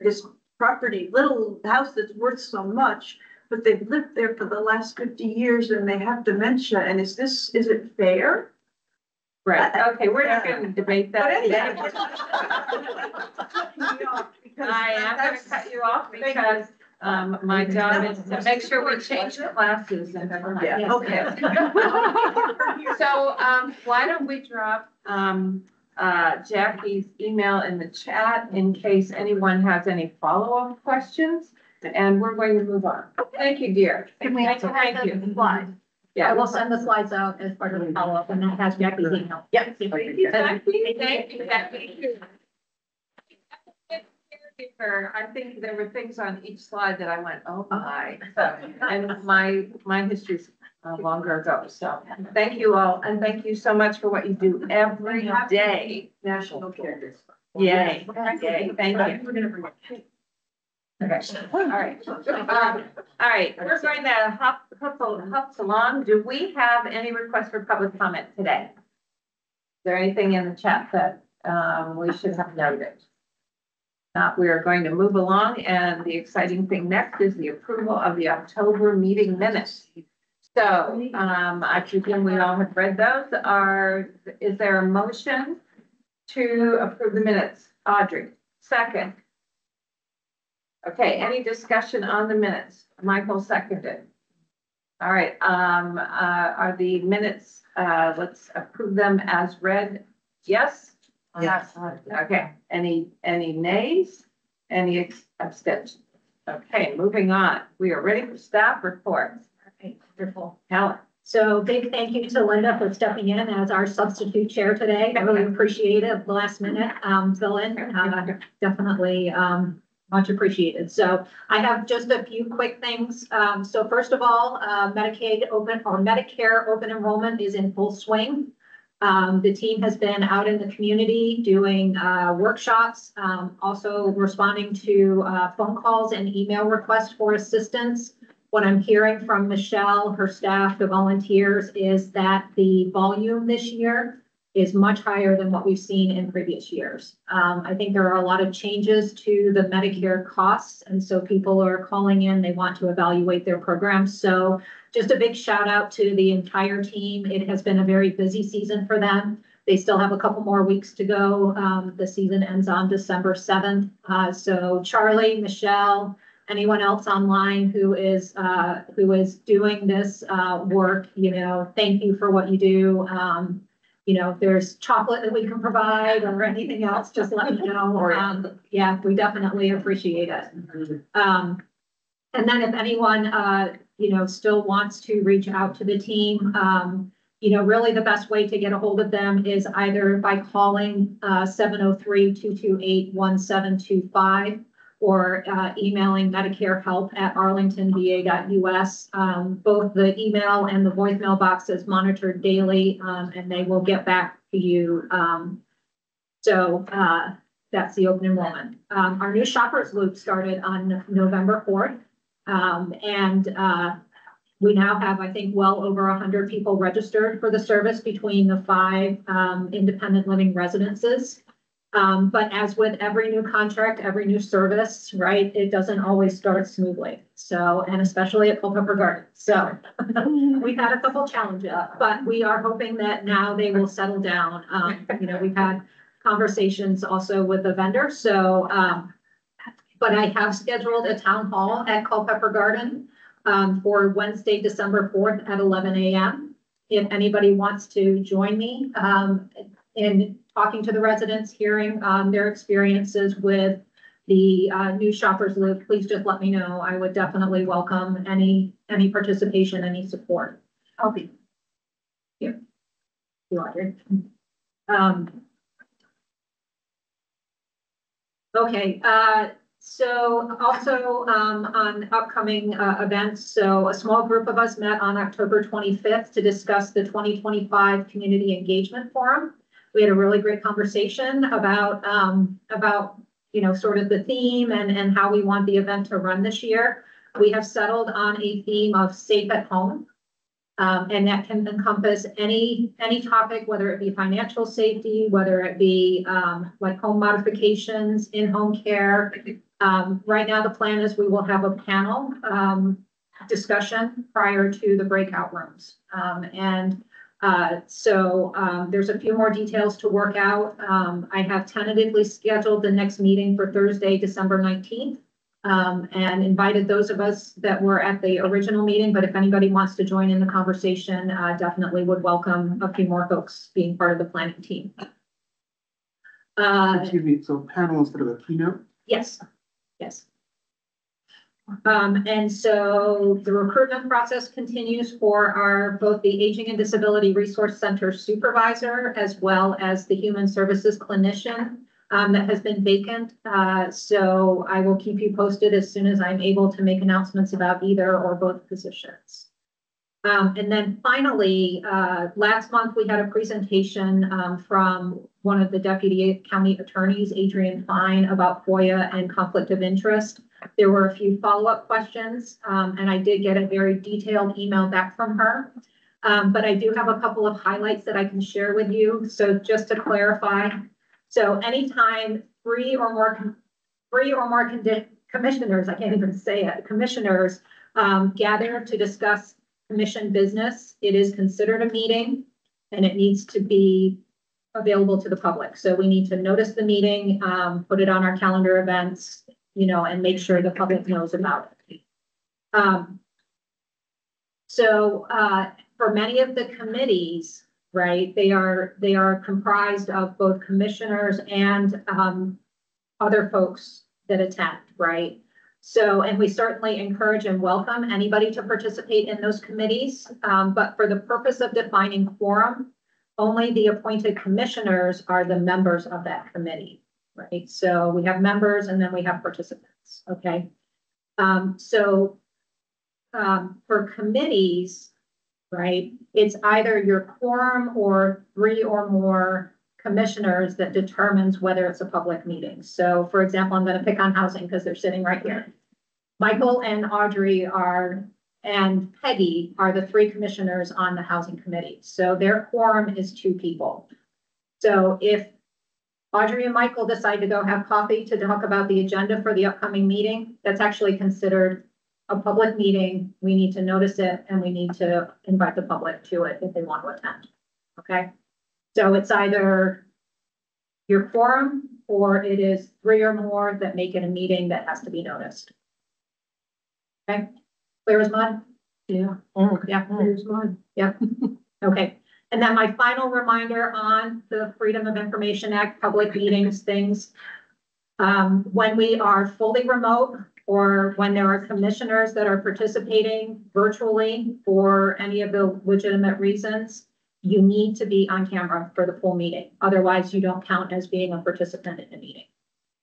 this property, little house that's worth so much, but they've lived there for the last 50 years and they have dementia. And is it fair? Right, okay, we're not gonna debate that. I am gonna cut you off because my job is to make sure we change the classes and. Yeah, okay. So, why don't we drop, Jackie's email in the chat in case anyone has any follow-up questions, and we're going to move on. Thank you, dear. Can we Thank have you. the slide? Yeah. I will send the slides out as part of the follow-up, and that has Jackie's email. Yep. Thank you, Jackie. Thank you, Jackie. I think there were things on each slide that I went, oh my, and my history's longer ago. So thank you all, and thank you so much for what you do every day. National Caregivers. Yay, yay, thank you. Okay, all right. All right, we're going to hop along. Do we have any requests for public comment today? Is there anything in the chat that we should have noted? Not, we are going to move along, and the exciting thing next is the approval of the October meeting minutes. So I presume we all have read those. Is there a motion to approve the minutes? Audrey, second. Okay, any discussion on the minutes? Michael seconded. All right, are the minutes, let's approve them as read. Yes? Yes. Okay, any nays? Any abstentions? Okay, moving on. We are ready for staff reports. Okay, wonderful. Helen. So big thank you to Linda for stepping in as our substitute chair today. I really appreciate it. Last minute fill in, definitely much appreciated. So I have just a few quick things. So first of all, Medicare open enrollment is in full swing. The team has been out in the community doing workshops, also responding to phone calls and email requests for assistance. What I'm hearing from Michelle, her staff, the volunteers, is that the volume this year is much higher than what we've seen in previous years. I think there are a lot of changes to the Medicare costs, and so people are calling in, they want to evaluate their programs. So just a big shout out to the entire team. It has been a very busy season for them. They still have a couple more weeks to go. The season ends on December 7th. So Charlie, Michelle, anyone else online who is doing this work, thank you for what you do. If there's chocolate that we can provide or anything else, just let me know. Yeah, we definitely appreciate it. And then if anyone, still wants to reach out to the team, really the best way to get a hold of them is either by calling 703-228-1725 or emailing medicarehelp@arlingtonva.us. Both the email and the voicemail box is monitored daily, and they will get back to you. So that's the open enrollment. Our new shoppers loop started on November 4th. And we now have, I think, well over 100 people registered for the service between the 5 independent living residences. But as with every new contract, every new service, right, it doesn't always start smoothly. So, and especially at Culpeper Garden. So we've had a couple challenges, but we are hoping that now they will settle down. You know, we've had conversations also with the vendor. So, but I have scheduled a town hall at Culpeper Garden for Wednesday, December 4th at 11 a.m. If anybody wants to join me in talking to the residents, hearing their experiences with the new shoppers loop, please just let me know. I would definitely welcome any participation, any support. I'll be here. Audrey. Okay, so also on upcoming events, so a small group of us met on October 25th to discuss the 2025 Community Engagement Forum. We had a really great conversation about you know, sort of the theme and how we want the event to run this year. We have settled on a theme of safe at home. And that can encompass any topic, whether it be financial safety, whether it be like home modifications, in-home care. Right now, the plan is we will have a panel discussion prior to the breakout rooms. So there's a few more details to work out. I have tentatively scheduled the next meeting for Thursday, December 19th. And invited those of us that were at the original meeting, but if anybody wants to join in the conversation, definitely would welcome a few more folks being part of the planning team. Excuse me, so panel instead of a keynote? Yes, yes. And so the recruitment process continues for our both the Aging and Disability Resource Center supervisor as well as the Human Services clinician. That has been vacant. So I will keep you posted as soon as I'm able to make announcements about either or both positions. And then finally, last month we had a presentation from one of the deputy county attorneys, Adrian Fine, about FOIA and conflict of interest. There were a few follow-up questions, and I did get a very detailed email back from her. But I do have a couple of highlights that I can share with you. So just to clarify, so anytime three or more commissioners, I can't even say it, commissioners gather to discuss commission business, it is considered a meeting and it needs to be available to the public. So we need to notice the meeting, put it on our calendar events, you know, and make sure the public knows about it. For many of the committees, right, they are comprised of both commissioners and other folks that attend, right? So, and we certainly encourage and welcome anybody to participate in those committees. But for the purpose of defining quorum, only the appointed commissioners are the members of that committee, right? So we have members and then we have participants, okay? For committees, right, it's either your quorum or three or more commissioners that determines whether it's a public meeting. So for example, I'm going to pick on housing because they're sitting right here. Michael and Audrey and Peggy are the three commissioners on the housing committee. So their quorum is 2 people. So if Audrey and Michael decide to go have coffee to talk about the agenda for the upcoming meeting, that's actually considered a public meeting. We need to notice it and we need to invite the public to it if they want to attend. Okay. So it's either your quorum or it is 3 or more that make it a meeting that has to be noticed. Okay. Clear as mud? Yeah. Yeah. Clear as mud. Yep. Okay. And then my final reminder on the Freedom of Information Act, public meetings, things. When we are fully remote, or when there are commissioners that are participating virtually for any of the legitimate reasons, you need to be on camera for the full meeting. Otherwise, you don't count as being a participant in the meeting.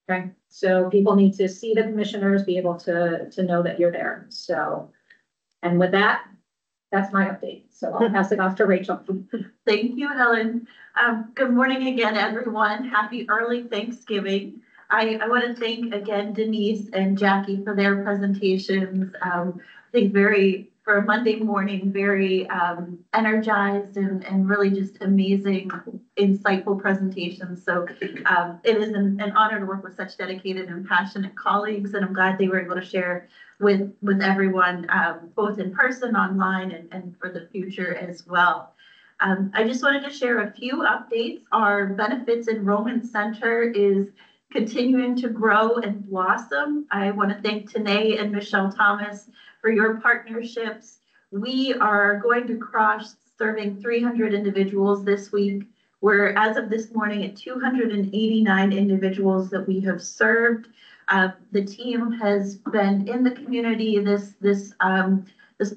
Okay, so people need to see the commissioners, be able to know that you're there. So, and with that, that's my update. So I'll pass it off to Rachel. Thank you, Helen. Good morning again, everyone. Happy early Thanksgiving. I want to thank again Denise and Jackie for their presentations. I think very for a Monday morning, very energized and really just amazing, insightful presentations. So it is an honor to work with such dedicated and passionate colleagues, and I'm glad they were able to share with everyone, both in person, online, and for the future as well. I just wanted to share a few updates. Our benefits enrollment center is continuing to grow and blossom. I want to thank Tanae and Michelle Thomas for your partnerships. We are going to cross serving 300 individuals this week. We're, as of this morning, at 289 individuals that we have served. The team has been in the community this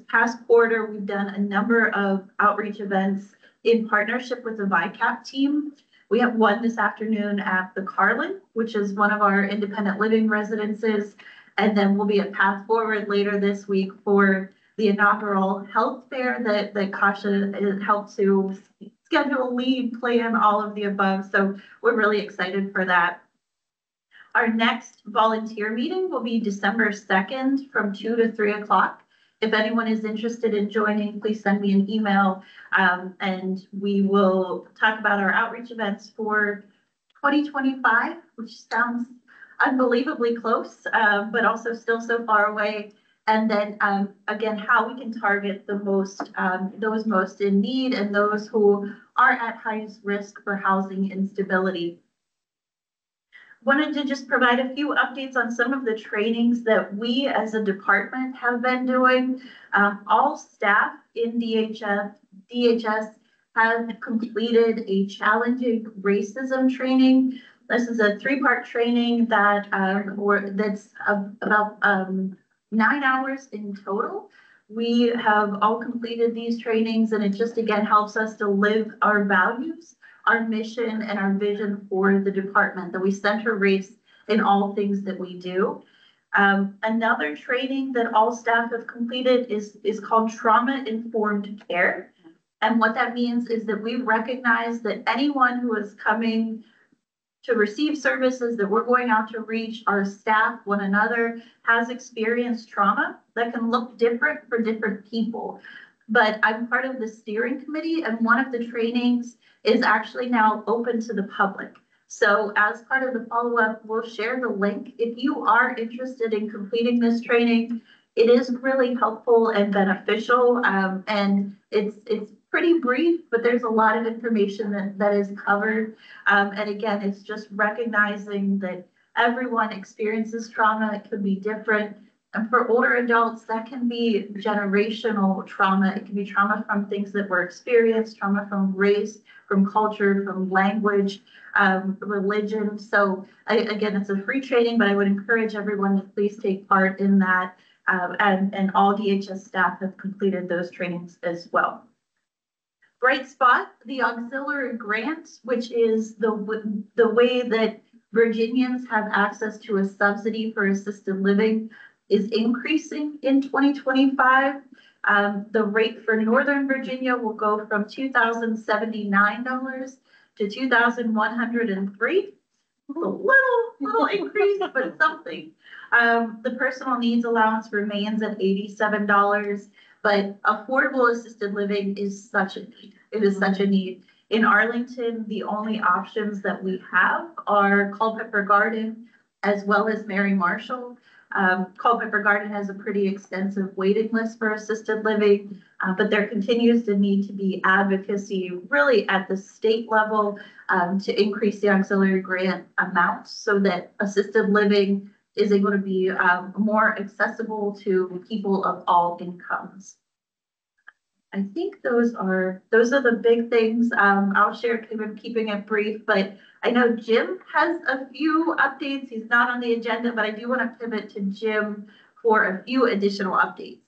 past quarter. We've done a number of outreach events in partnership with the VICAP team. We have one this afternoon at the Carlin, which is one of our independent living residences. And then we'll be at Path Forward later this week for the inaugural health fair that Kasha helped to schedule, lead, plan, all of the above. So we're really excited for that. Our next volunteer meeting will be December 2nd from 2 to 3 o'clock. If anyone is interested in joining, please send me an email, and we will talk about our outreach events for 2025, which sounds unbelievably close, but also still so far away. And then again, how we can target the most, those most in need and those who are at highest risk for housing instability. Wanted to just provide a few updates on some of the trainings that we as a department have been doing. All staff in DHS have completed a challenging racism training. This is a 3-part training that that's about 9 hours in total. We have all completed these trainings, and it just again helps us to live our values, our mission, and our vision for the department, that we center race in all things that we do. Another training that all staff have completed is called trauma-informed care. And what that means is that we recognize that anyone who is coming to receive services, that we're going out to reach, our staff, one another, has experienced trauma that can look different for different people. But I'm part of the steering committee, and one of the trainings is actually now open to the public. So as part of the follow-up, we'll share the link. If you are interested in completing this training, it is really helpful and beneficial. And it's pretty brief, but there's a lot of information that is covered. And again, it's just recognizing that everyone experiences trauma. It could be different. And for older adults, that can be generational trauma. It can be trauma from things that were experienced, trauma from race, from culture, from language, religion. So again, it's a free training, but I would encourage everyone to please take part in that. And all DHS staff have completed those trainings as well. Bright Spot, the auxiliary grant, which is the way that Virginians have access to a subsidy for assisted living, is increasing in 2025. The rate for Northern Virginia will go from $2,079 to $2,103. A little increase, but something. The personal needs allowance remains at $87, but affordable assisted living is such a need. It is such a need. In Arlington, the only options that we have are Culpeper Garden as well as Mary Marshall. Culpeper Garden has a pretty extensive waiting list for assisted living, but there continues to need to be advocacy really at the state level to increase the auxiliary grant amounts so that assisted living is able to be more accessible to people of all incomes. I think those are the big things. I'll share, keeping it brief, but I know Jim has a few updates. He's not on the agenda, but I do want to pivot to Jim for a few additional updates.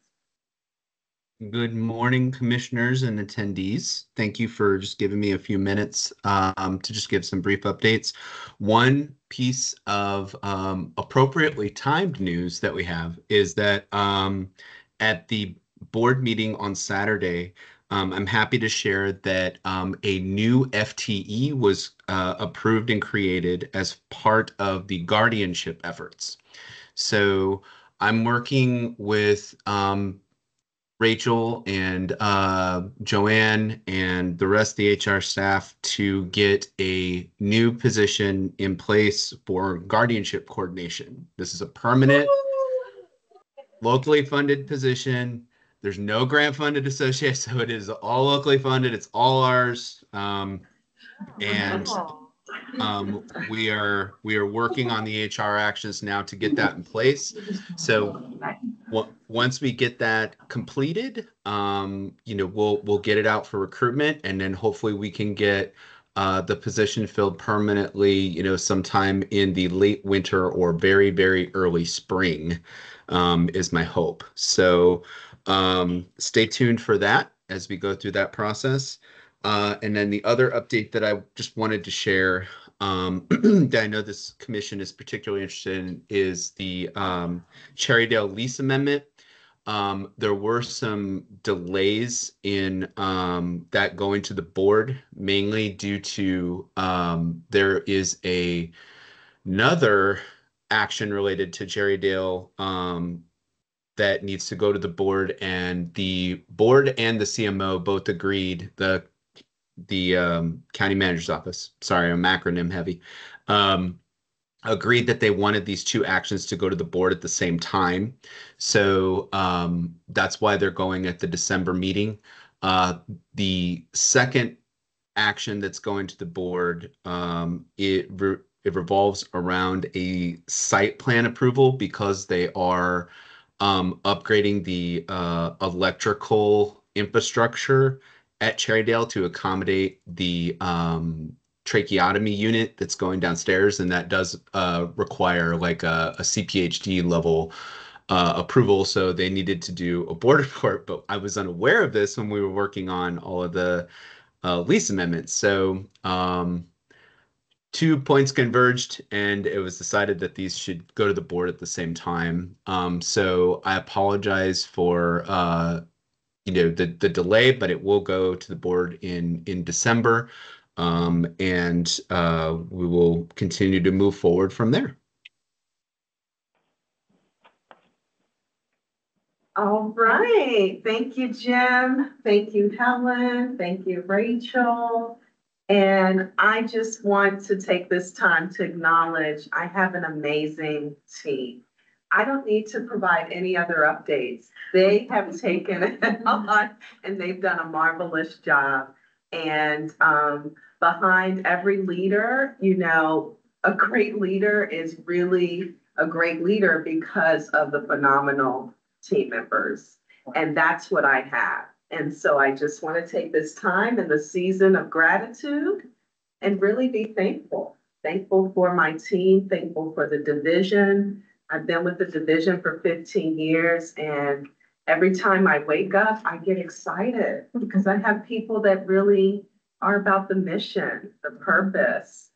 Good morning, commissioners and attendees. Thank you for just giving me a few minutes to just give some brief updates. One piece of appropriately timed news that we have is that at the board meeting on Saturday, I'm happy to share that a new FTE was approved and created as part of the guardianship efforts. So I'm working with Rachel and Joanne and the rest of the HR staff to get a new position in place for guardianship coordination. This is a permanent, locally funded position. There's no grant funded associated, so it is all locally funded. It's all ours. And we are working on the HR actions now to get that in place. So once we get that completed, we'll get it out for recruitment, and then hopefully we can get the position filled permanently, sometime in the late winter or very, very early spring, is my hope. So stay tuned for that as we go through that process. And then the other update that I just wanted to share, that I know this commission is particularly interested in, is the Cherrydale lease amendment. There were some delays in that going to the board, mainly due to there is another action related to Cherrydale that needs to go to the board, and the board and the CMO both agreed, the county manager's office, sorry, I'm acronym heavy, agreed that they wanted these two actions to go to the board at the same time. So that's why they're going at the December meeting. The second action that's going to the board, it revolves around a site plan approval, because they are upgrading the electrical infrastructure at Cherrydale to accommodate the tracheotomy unit that's going downstairs, and that does require like a CPHD level approval. So they needed to do a board report, but I was unaware of this when we were working on all of the lease amendments. So 2 points converged, and it was decided that these should go to the board at the same time. So I apologize for the delay, but it will go to the board in December, and we will continue to move forward from there. All right. Thank you, Jim. Thank you, Helen. Thank you, Rachel. And I just want to take this time to acknowledge I have an amazing team. I don't need to provide any other updates. They have taken it on and they've done a marvelous job. And behind every leader, a great leader is really a great leader because of the phenomenal team members. And that's what I have. And so I just want to take this time in the season of gratitude and really be thankful. Thankful for my team, thankful for the division. I've been with the division for 15 years, and every time I wake up, I get excited because I have people that really are about the mission, the purpose.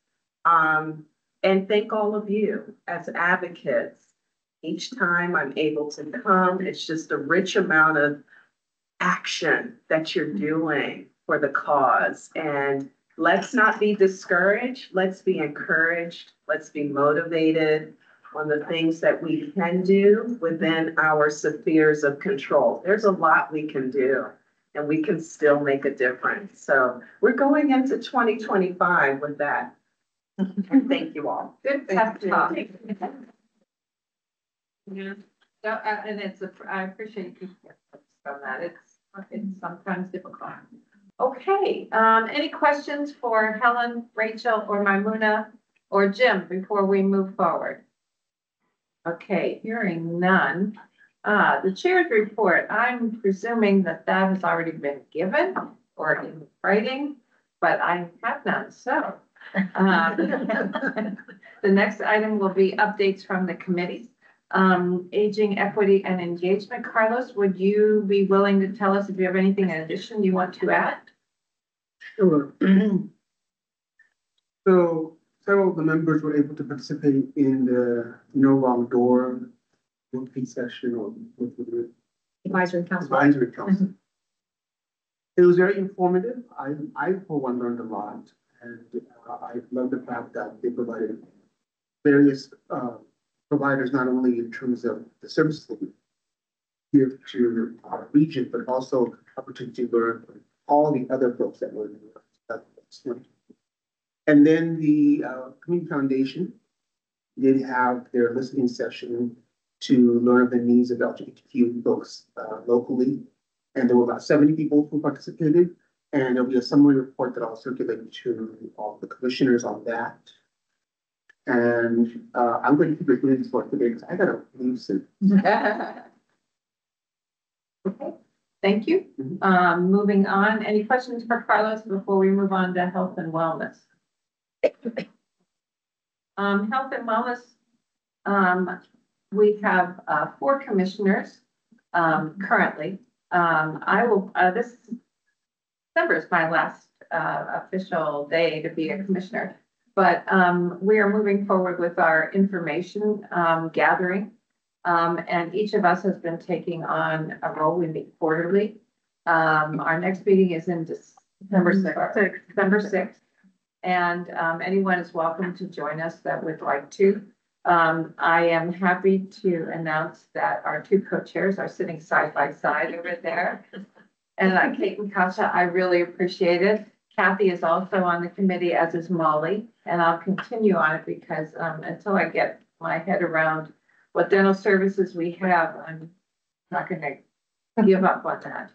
And thank all of you as advocates. Each time I'm able to come, it's just a rich amount of action that you're doing for the cause. And let's not be discouraged. Let's be encouraged. Let's be motivated on the things that we can do within our spheres of control. There's a lot we can do, and we can still make a difference. So we're going into 2025 with that. Thank you all. Good pep talk. Yeah, and I appreciate you from that. It's sometimes difficult. Okay, any questions for Helen, Rachel, or Maimuna, or Jim before we move forward? Okay, hearing none. The chair's report, I'm presuming that has already been given or in writing, but I have none. So the next item will be updates from the committees. Aging, equity, and engagement. Carlos, would you be willing to tell us if you have anything in addition you want to add? Sure. So several of the members were able to participate in the No Wrong Door working session or Advisory Council. Advisory Council. It was very informative. I for one learned a lot, and I love the fact that they provided various providers, not only in terms of the services, give to our region, but also opportunity to learn from all the other folks that were in the. And then the Community Foundation did have their listening session to learn of the needs of LGBTQ folks locally. And there were about 70 people who participated. And there'll be a summary report that I'll circulate to all the commissioners on that. And I'm going to keep it moving for today because I gotta leave soon. Okay, thank you. Moving on, any questions for Carlos before we move on to health and wellness? Health and wellness, we have 4 commissioners currently. I will, this December is my last official day to be a commissioner, but we are moving forward with our information gathering. And each of us has been taking on a role. We meet quarterly. Our next meeting is in December 6th. And anyone is welcome to join us that would like to. I am happy to announce that our 2 co-chairs are sitting side by side over there. And Kate and Kasha, I really appreciate it. Kathy is also on the committee, as is Molly, and I'll continue on it because until I get my head around what dental services we have, I'm not going to give up on that.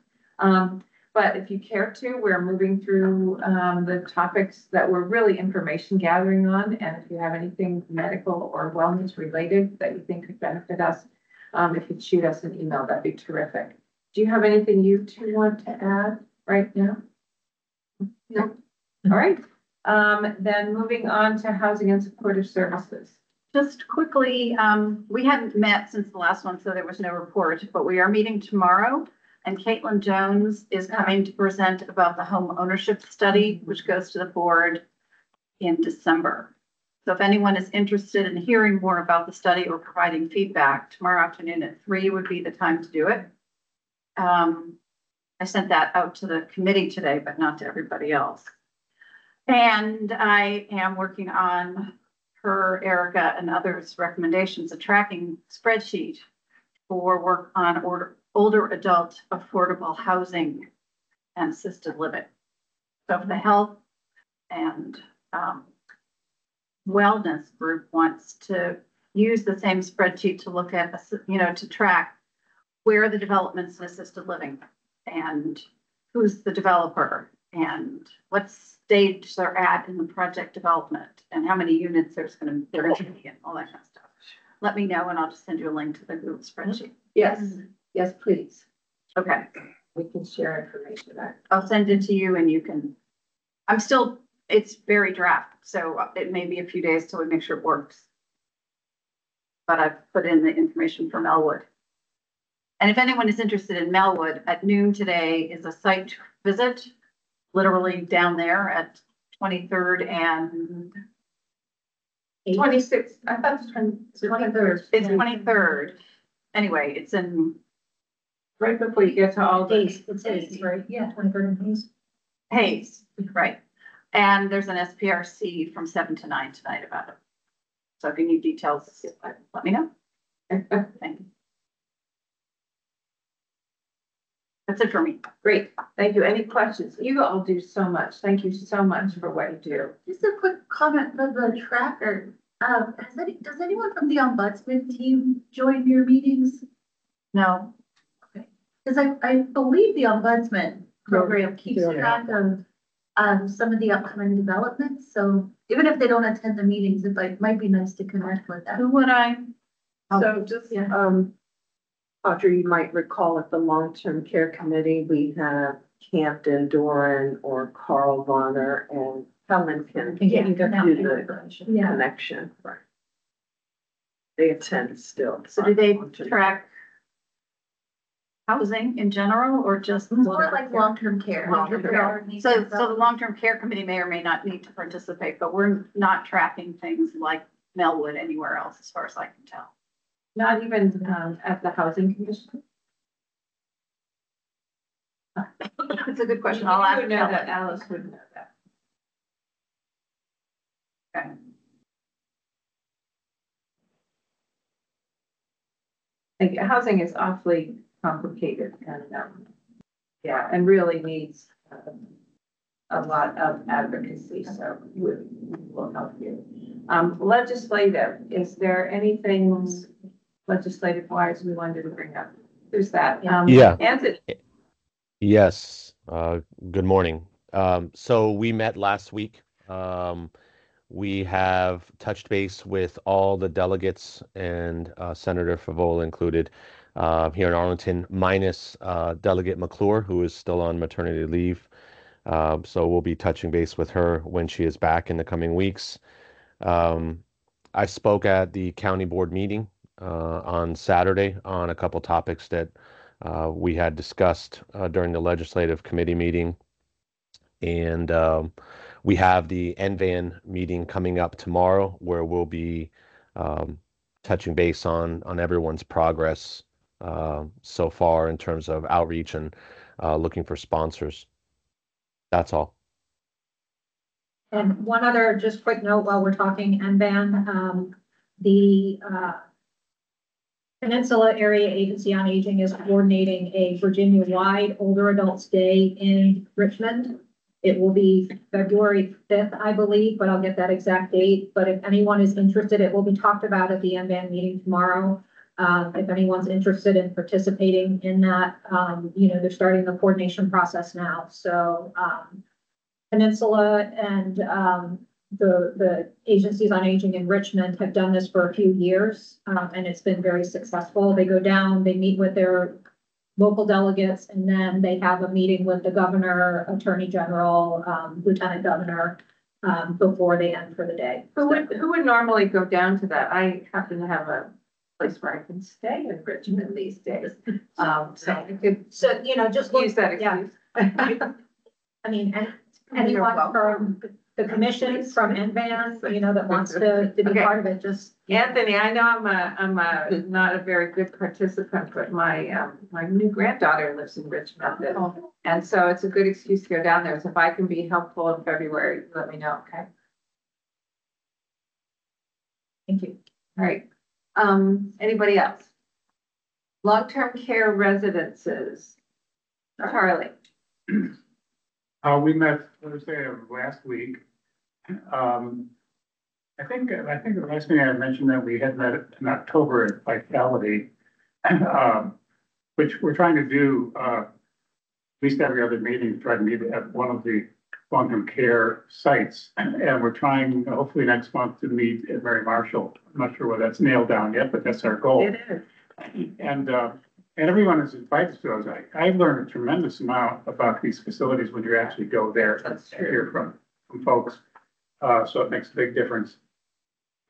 But if you care to, we're moving through the topics that we're really information gathering on. And if you have anything medical or wellness related that you think could benefit us, if you'd shoot us an email, that'd be terrific. Do you have anything you 2 want to add right now? No. All right. Then moving on to housing and supportive services. Just quickly, we hadn't met since the last one, so there was no report, but we are meeting tomorrow. And Caitlin Jones is coming to present about the home ownership study, which goes to the board in December. So if anyone is interested in hearing more about the study or providing feedback, tomorrow afternoon at 3 would be the time to do it. I sent that out to the committee today, but not to everybody else. And I am working on her, Erica, and others' recommendations, a tracking spreadsheet for work on older adult affordable housing and assisted living. So if the health and wellness group wants to use the same spreadsheet to look at, to track where are the developments in assisted living and who's the developer and what stage they're at in the project development and how many units they're going to be and all that kind of stuff. Let me know and I'll just send you a link to the Google spreadsheet. Yes, yes, please. Okay. We can share information there. I'll send it to you and you can, it's very draft, so it may be a few days till we make sure it works. But I've put in the information for Melwood. And if anyone is interested in Melwood, at noon today is a site visit, literally down there at 23rd and 26th. I thought it was 23rd. It's 23rd. Anyway, it's in right before you get to all days. It's days, right? Yeah, 23rd and Hayes. Hayes, right. And there's an SPRC from 7 to 9 tonight about it. So if you need details, let me know. Thank you. That's it for me. Great. Thank you. Any questions? You all do so much. Thank you so much for what you do. Just a quick comment for the tracker. Does anyone from the ombudsman team join your meetings? No. Okay. Because I believe the ombudsman program keeps track of some of the upcoming developments. So even if they don't attend the meetings, it might be nice to connect with them. Who would I? So just, Audrey, you might recall at the long-term care committee, we have Campton, Doran, or Carl Varner, and Helen can do the connection. Right. They attend still. So do they track housing in general or just? More like long-term care. Long-term care. So the long-term care committee may or may not need to participate, but we're not tracking things like Melwood anywhere else as far as I can tell. Not even at the housing commission? That's a good question. I'll ask. You would know that. Alice would know that. Okay. Like, housing is awfully complicated and, yeah, and really needs a lot of advocacy, so we'll help you. Legislative, is there anything legislative wise we wanted to bring up? Who's that? Yeah. Anthony. Yes. Good morning. So we met last week. We have touched base with all the delegates and Senator Favola included here in Arlington, minus Delegate McClure, who is still on maternity leave. So we'll be touching base with her when she is back in the coming weeks. I spoke at the county board meeting on Saturday on a couple topics that we had discussed during the legislative committee meeting. And we have the NVAN meeting coming up tomorrow where we'll be touching base on everyone's progress so far in terms of outreach and looking for sponsors. That's all. And one other just quick note while we're talking NVAN, the Peninsula Area Agency on Aging is coordinating a Virginia-wide older adults day in Richmond. It will be February 5th, I believe, but I'll get that exact date. But if anyone is interested, it will be talked about at the NVAN meeting tomorrow. If anyone's interested in participating in that, they're starting the coordination process now. So Peninsula and the agencies on aging in Richmond have done this for a few years, and it's been very successful. They go down, they meet with their local delegates, and then they have a meeting with the governor, attorney general, lieutenant governor, before they end for the day. Who would normally go down to that? I happen to have a place where I can stay in Richmond these days. So I could just use that excuse. Yeah. I mean, anyone from the commission, from NVAN, that wants to be part of it, just. Anthony, I know I'm not a very good participant, but my new granddaughter lives in Richmond, and so it's a good excuse to go down there. So if I can be helpful in February, let me know, okay? Thank you. All right. Anybody else? Long-term care residences. Charlie. We met Thursday of last week. I think the last thing I mentioned that we had met in October at Vitality, which we're trying to do at least every other meeting, try to meet at one of the long-term care sites. And we're trying, hopefully next month, to meet at Mary Marshall. I'm not sure whether that's nailed down yet, but that's our goal. It is. And everyone is invited to those. I learned a tremendous amount about these facilities when you actually go there to hear from folks. So it makes a big difference.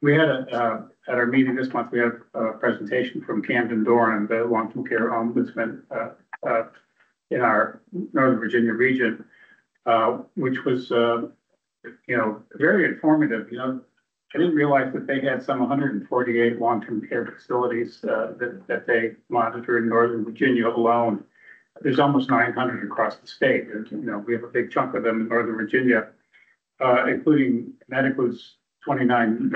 We had at our meeting this month, we had a presentation from Camden Doran, the long-term care ombudsman in our Northern Virginia region, which was, very informative. I didn't realize that they had some 148 long-term care facilities that they monitor in Northern Virginia alone. There's almost 900 across the state. We have a big chunk of them in Northern Virginia, including, that includes 29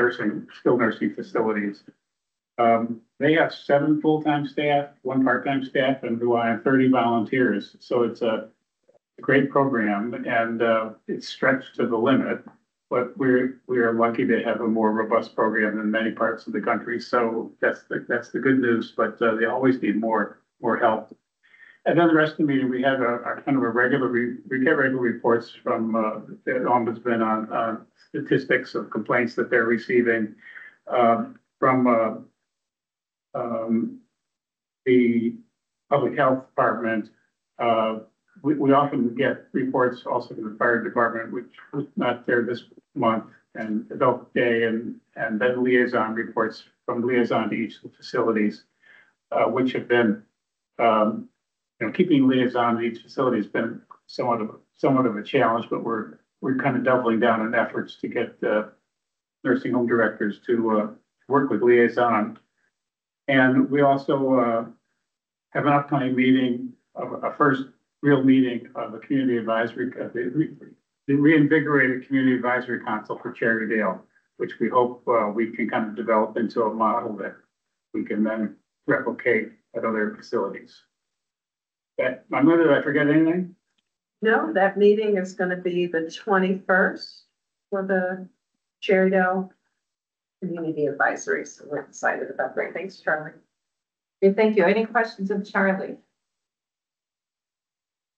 skilled nursing facilities. They have 7 full-time staff, 1 part-time staff, and rely on 30 volunteers. So it's a great program, and it's stretched to the limit. But we are lucky to have a more robust program in many parts of the country. So that's the good news. But they always need more help. And then the rest of the meeting, we had a kind of a we get regular reports from the ombudsman on statistics of complaints that they're receiving from the public health department. We often get reports also from the fire department, which was not there this month, and adult day, and then liaison reports from liaison to each of the facilities, which have been, keeping liaison to each facility has been somewhat of a challenge, but we're kind of doubling down on efforts to get nursing home directors to work with liaison. And we also have an upcoming meeting, a first real meeting of the community advisory, the reinvigorated community advisory council for Cherrydale, which we hope we can kind of develop into a model that we can then replicate at other facilities. That, did I forget anything? No, that meeting is gonna be the 21st for the Cherrydale Community Advisory, so we're excited about great. Thanks, Charlie. Okay, thank you. Any questions of Charlie?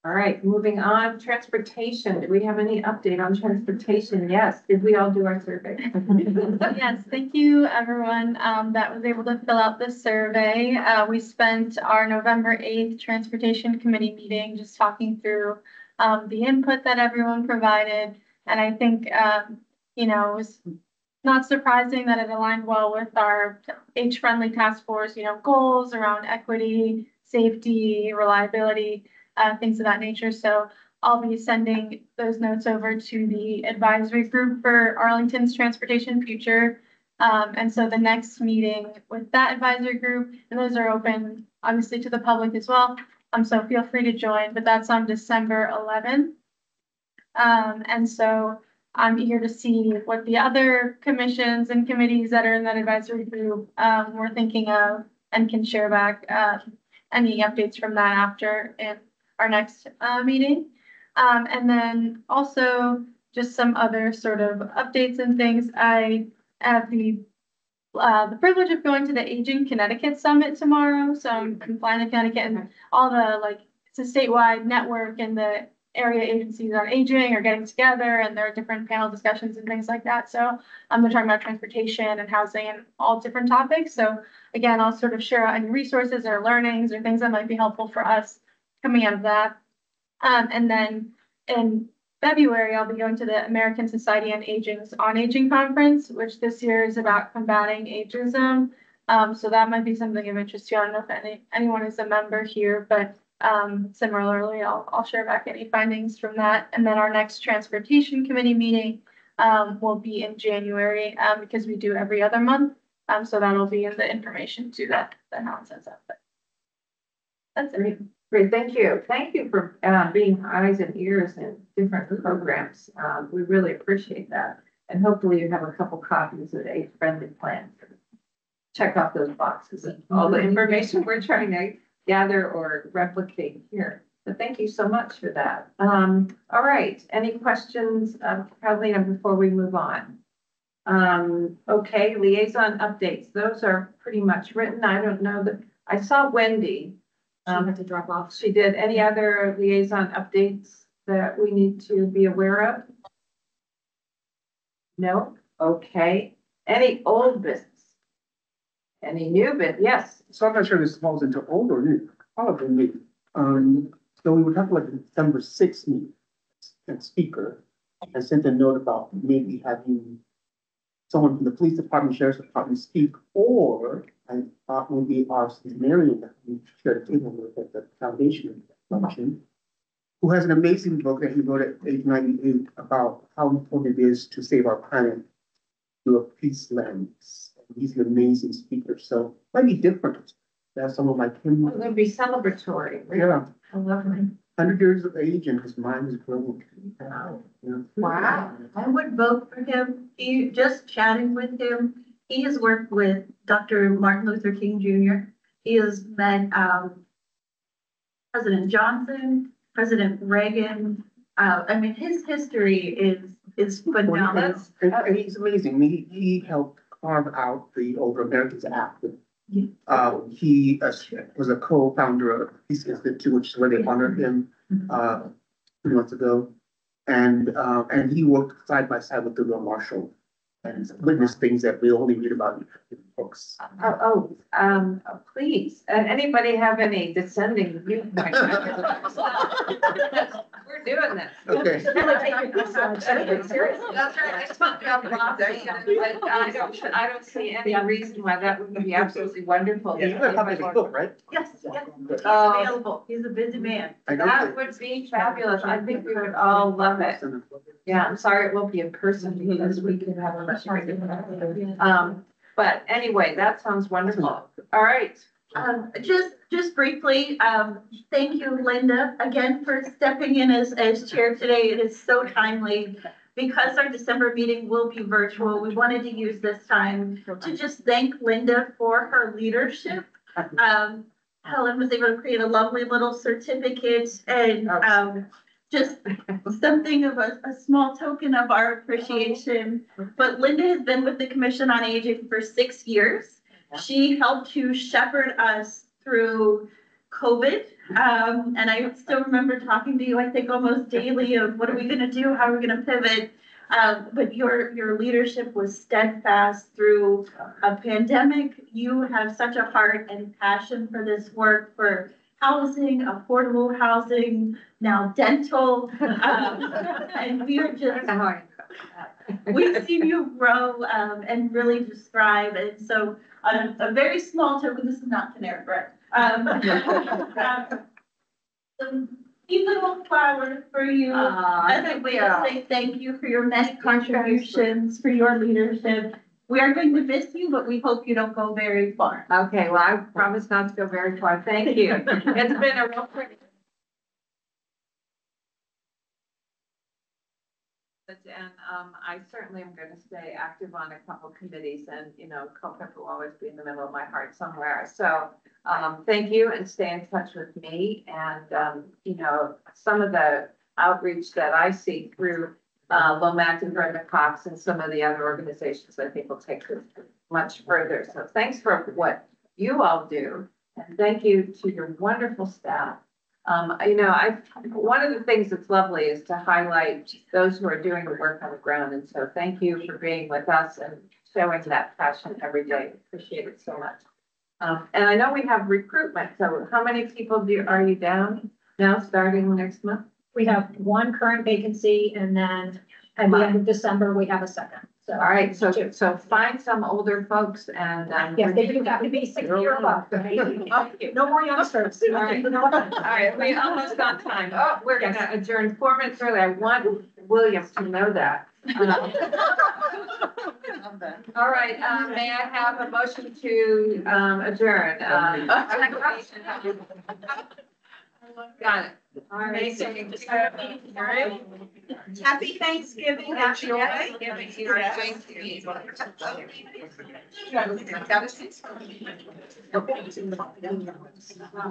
All right, moving on, transportation. Do we have any update on transportation? Yes. Did we all do our survey? Yes, thank you, everyone, that was able to fill out this survey. We spent our November 8th Transportation Committee meeting just talking through the input that everyone provided. And I think, it was not surprising that it aligned well with our age-friendly task force, goals around equity, safety, reliability, things of that nature. So I'll be sending those notes over to the advisory group for Arlington's transportation future. And so the next meeting with that advisory group, and those are open obviously to the public as well. So feel free to join, but that's on December 11th. And so I'm eager to see what the other commissions and committees that are in that advisory group were thinking of, and can share back any updates from that after in our next meeting. And then also just some other sort of updates and things. I have the privilege of going to the Aging Connecticut Summit tomorrow. So I'm flying to Connecticut, and all the it's a statewide network, and the area agencies on aging are getting together, and there are different panel discussions and things like that. So they're talking about transportation and housing and all different topics. So again, I'll sort of share any resources or learnings or things that might be helpful for us coming out of that. And then in February, I'll be going to the American Society on Aging Conference, which this year is about combating ageism. So that might be something of interest to you. I don't know if anyone is a member here, but similarly, I'll share back any findings from that. And then our next transportation committee meeting will be in January because we do every other month. So that'll be in the information too that Helen sends out. But that's it. Great, thank you. Thank you for being eyes and ears in different programs. We really appreciate that. And hopefully you have a couple copies of the age-friendly plan. Check off those boxes and all the information we're trying to gather or replicate here. So thank you so much for that. All right, any questions, Carolina, before we move on? Okay, liaison updates. Those are pretty much written. I don't know that I saw Wendy. She had to drop off. She did. Any other liaison updates that we need to be aware of? No? Okay. Any old business? Any new business? Yes. So I'm not sure this falls into old or new, probably new. So we were talking about the December 6th meeting and speaker, and sent a note about maybe having someone from the police department, sheriff's department speak, or I thought maybe our Marion that we shared a table with at the foundation function, who has an amazing book that he wrote at age 98 about how important it is to save our planet through a peace lens. And he's an amazing speaker, so it might be different to have someone like him. It's going to be celebratory. Yeah. I love him. 100 years of age and his mind is growing. Wow. Yeah. Wow, I would vote for him. Just chatting with him, he has worked with Dr. Martin Luther King Jr. He has met President Johnson, President Reagan. I mean, his history is phenomenal. And he's amazing. He helped carve out the Older Americans Act. He was a co-founder of Peace Institute, which is where they honored him 2 months ago. And he worked side by side with the real Marshall and witnessed things that we only read about in books. Please, anybody have any descending viewpoints? We're doing this. Okay. That's right. I spoke about philosophy, but I don't see any reason why that wouldn't be absolutely wonderful. Yeah, you're gonna have his book, right? Yes, he's available. He's a busy man. That would be fabulous. I think we would all love it. Yeah, I'm sorry it won't be in person because we could have a much more. But anyway, that sounds wonderful. All right. Just briefly, thank you, Linda, again for stepping in as chair today. It is so timely. Because our December meeting will be virtual, we wanted to use this time to just thank Linda for her leadership. Helen was able to create a lovely little certificate and, just something of a small token of our appreciation. But Linda has been with the Commission on Aging for 6 years. She helped to shepherd us through COVID. And I still remember talking to you, I think almost daily of what are we gonna do? How are we gonna pivot? But your leadership was steadfast through a pandemic. You have such a heart and passion for this work, for housing, affordable housing, now dental. And we are just, we've seen you grow and really just thrive. And so on a very small token, this is not generic, right? Some cute little flowers for you. As a way to say thank you for your many contributions, for your leadership. We are going to miss you, but we hope you don't go very far. Okay, well, I promise not to go very far. Thank you. It's been a real privilege. And I certainly am going to stay active on a couple committees, and COPIP will always be in the middle of my heart somewhere. So thank you, and stay in touch with me. And some of the outreach that I see through Lomax and Brenda Cox and some of the other organizations, I think will take this much further. So thanks for what you all do, and thank you to your wonderful staff. One of the things that's lovely is to highlight those who are doing the work on the ground. And so thank you for being with us and showing that passion every day. Appreciate it so much. And I know we have recruitment. So how many people are you down now starting next month? We have one current vacancy, and then at the end of December, we have a second. So, all right, so find some older folks and yes, they do have to be 60 or above. No more youngsters. All right, we almost on time. Oh, we're gonna adjourn 4 minutes early. I want William to know that. All right, may I have a motion to adjourn? Got it. All right. Happy Thanksgiving. Happy Thanksgiving.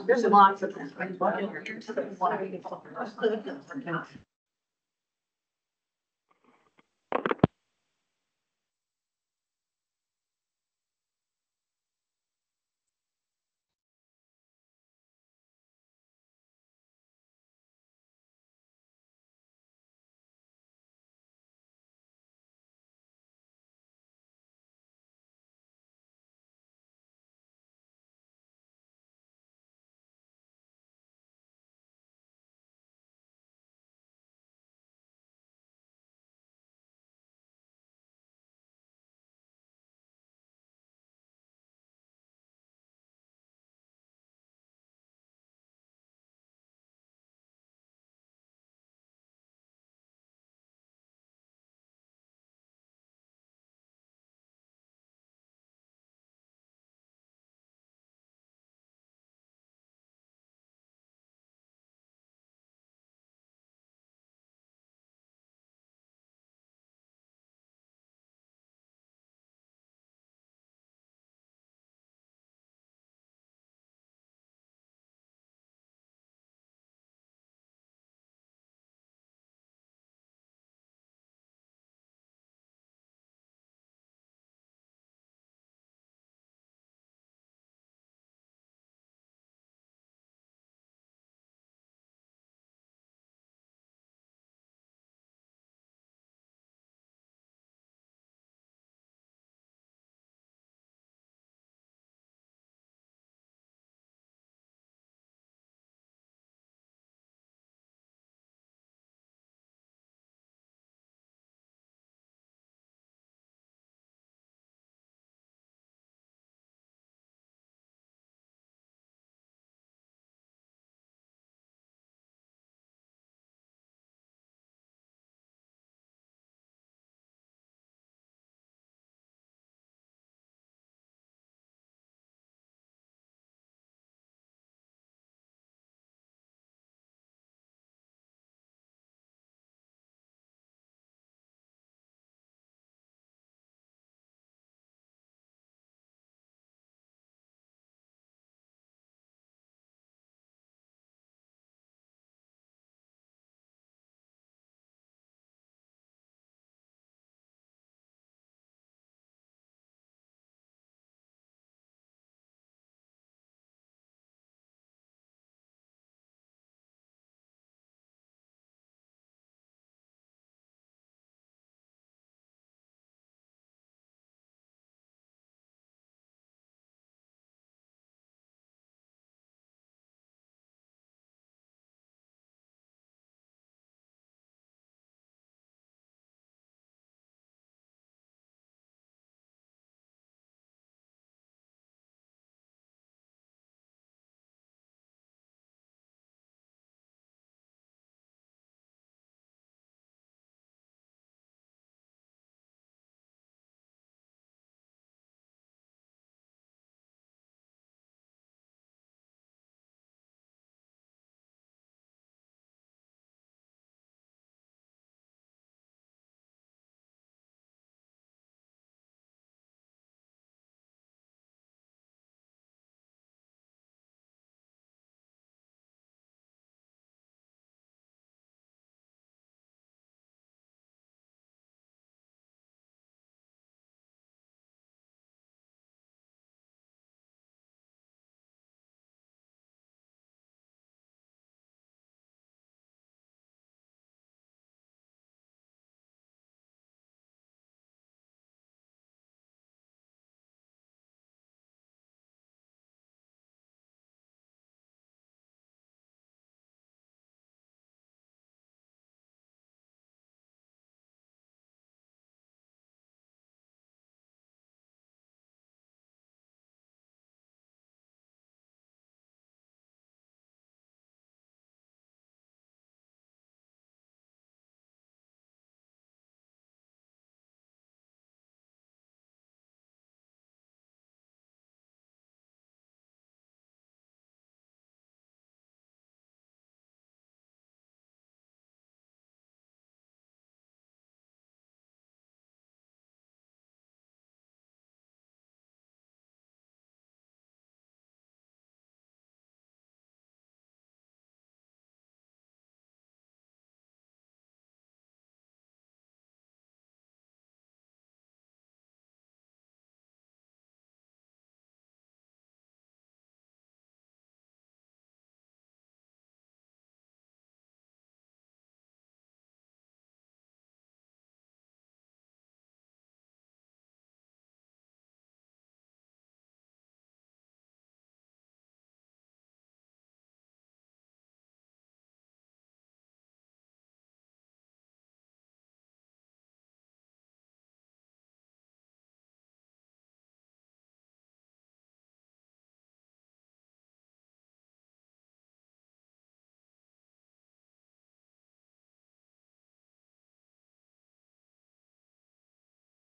There's lots of them.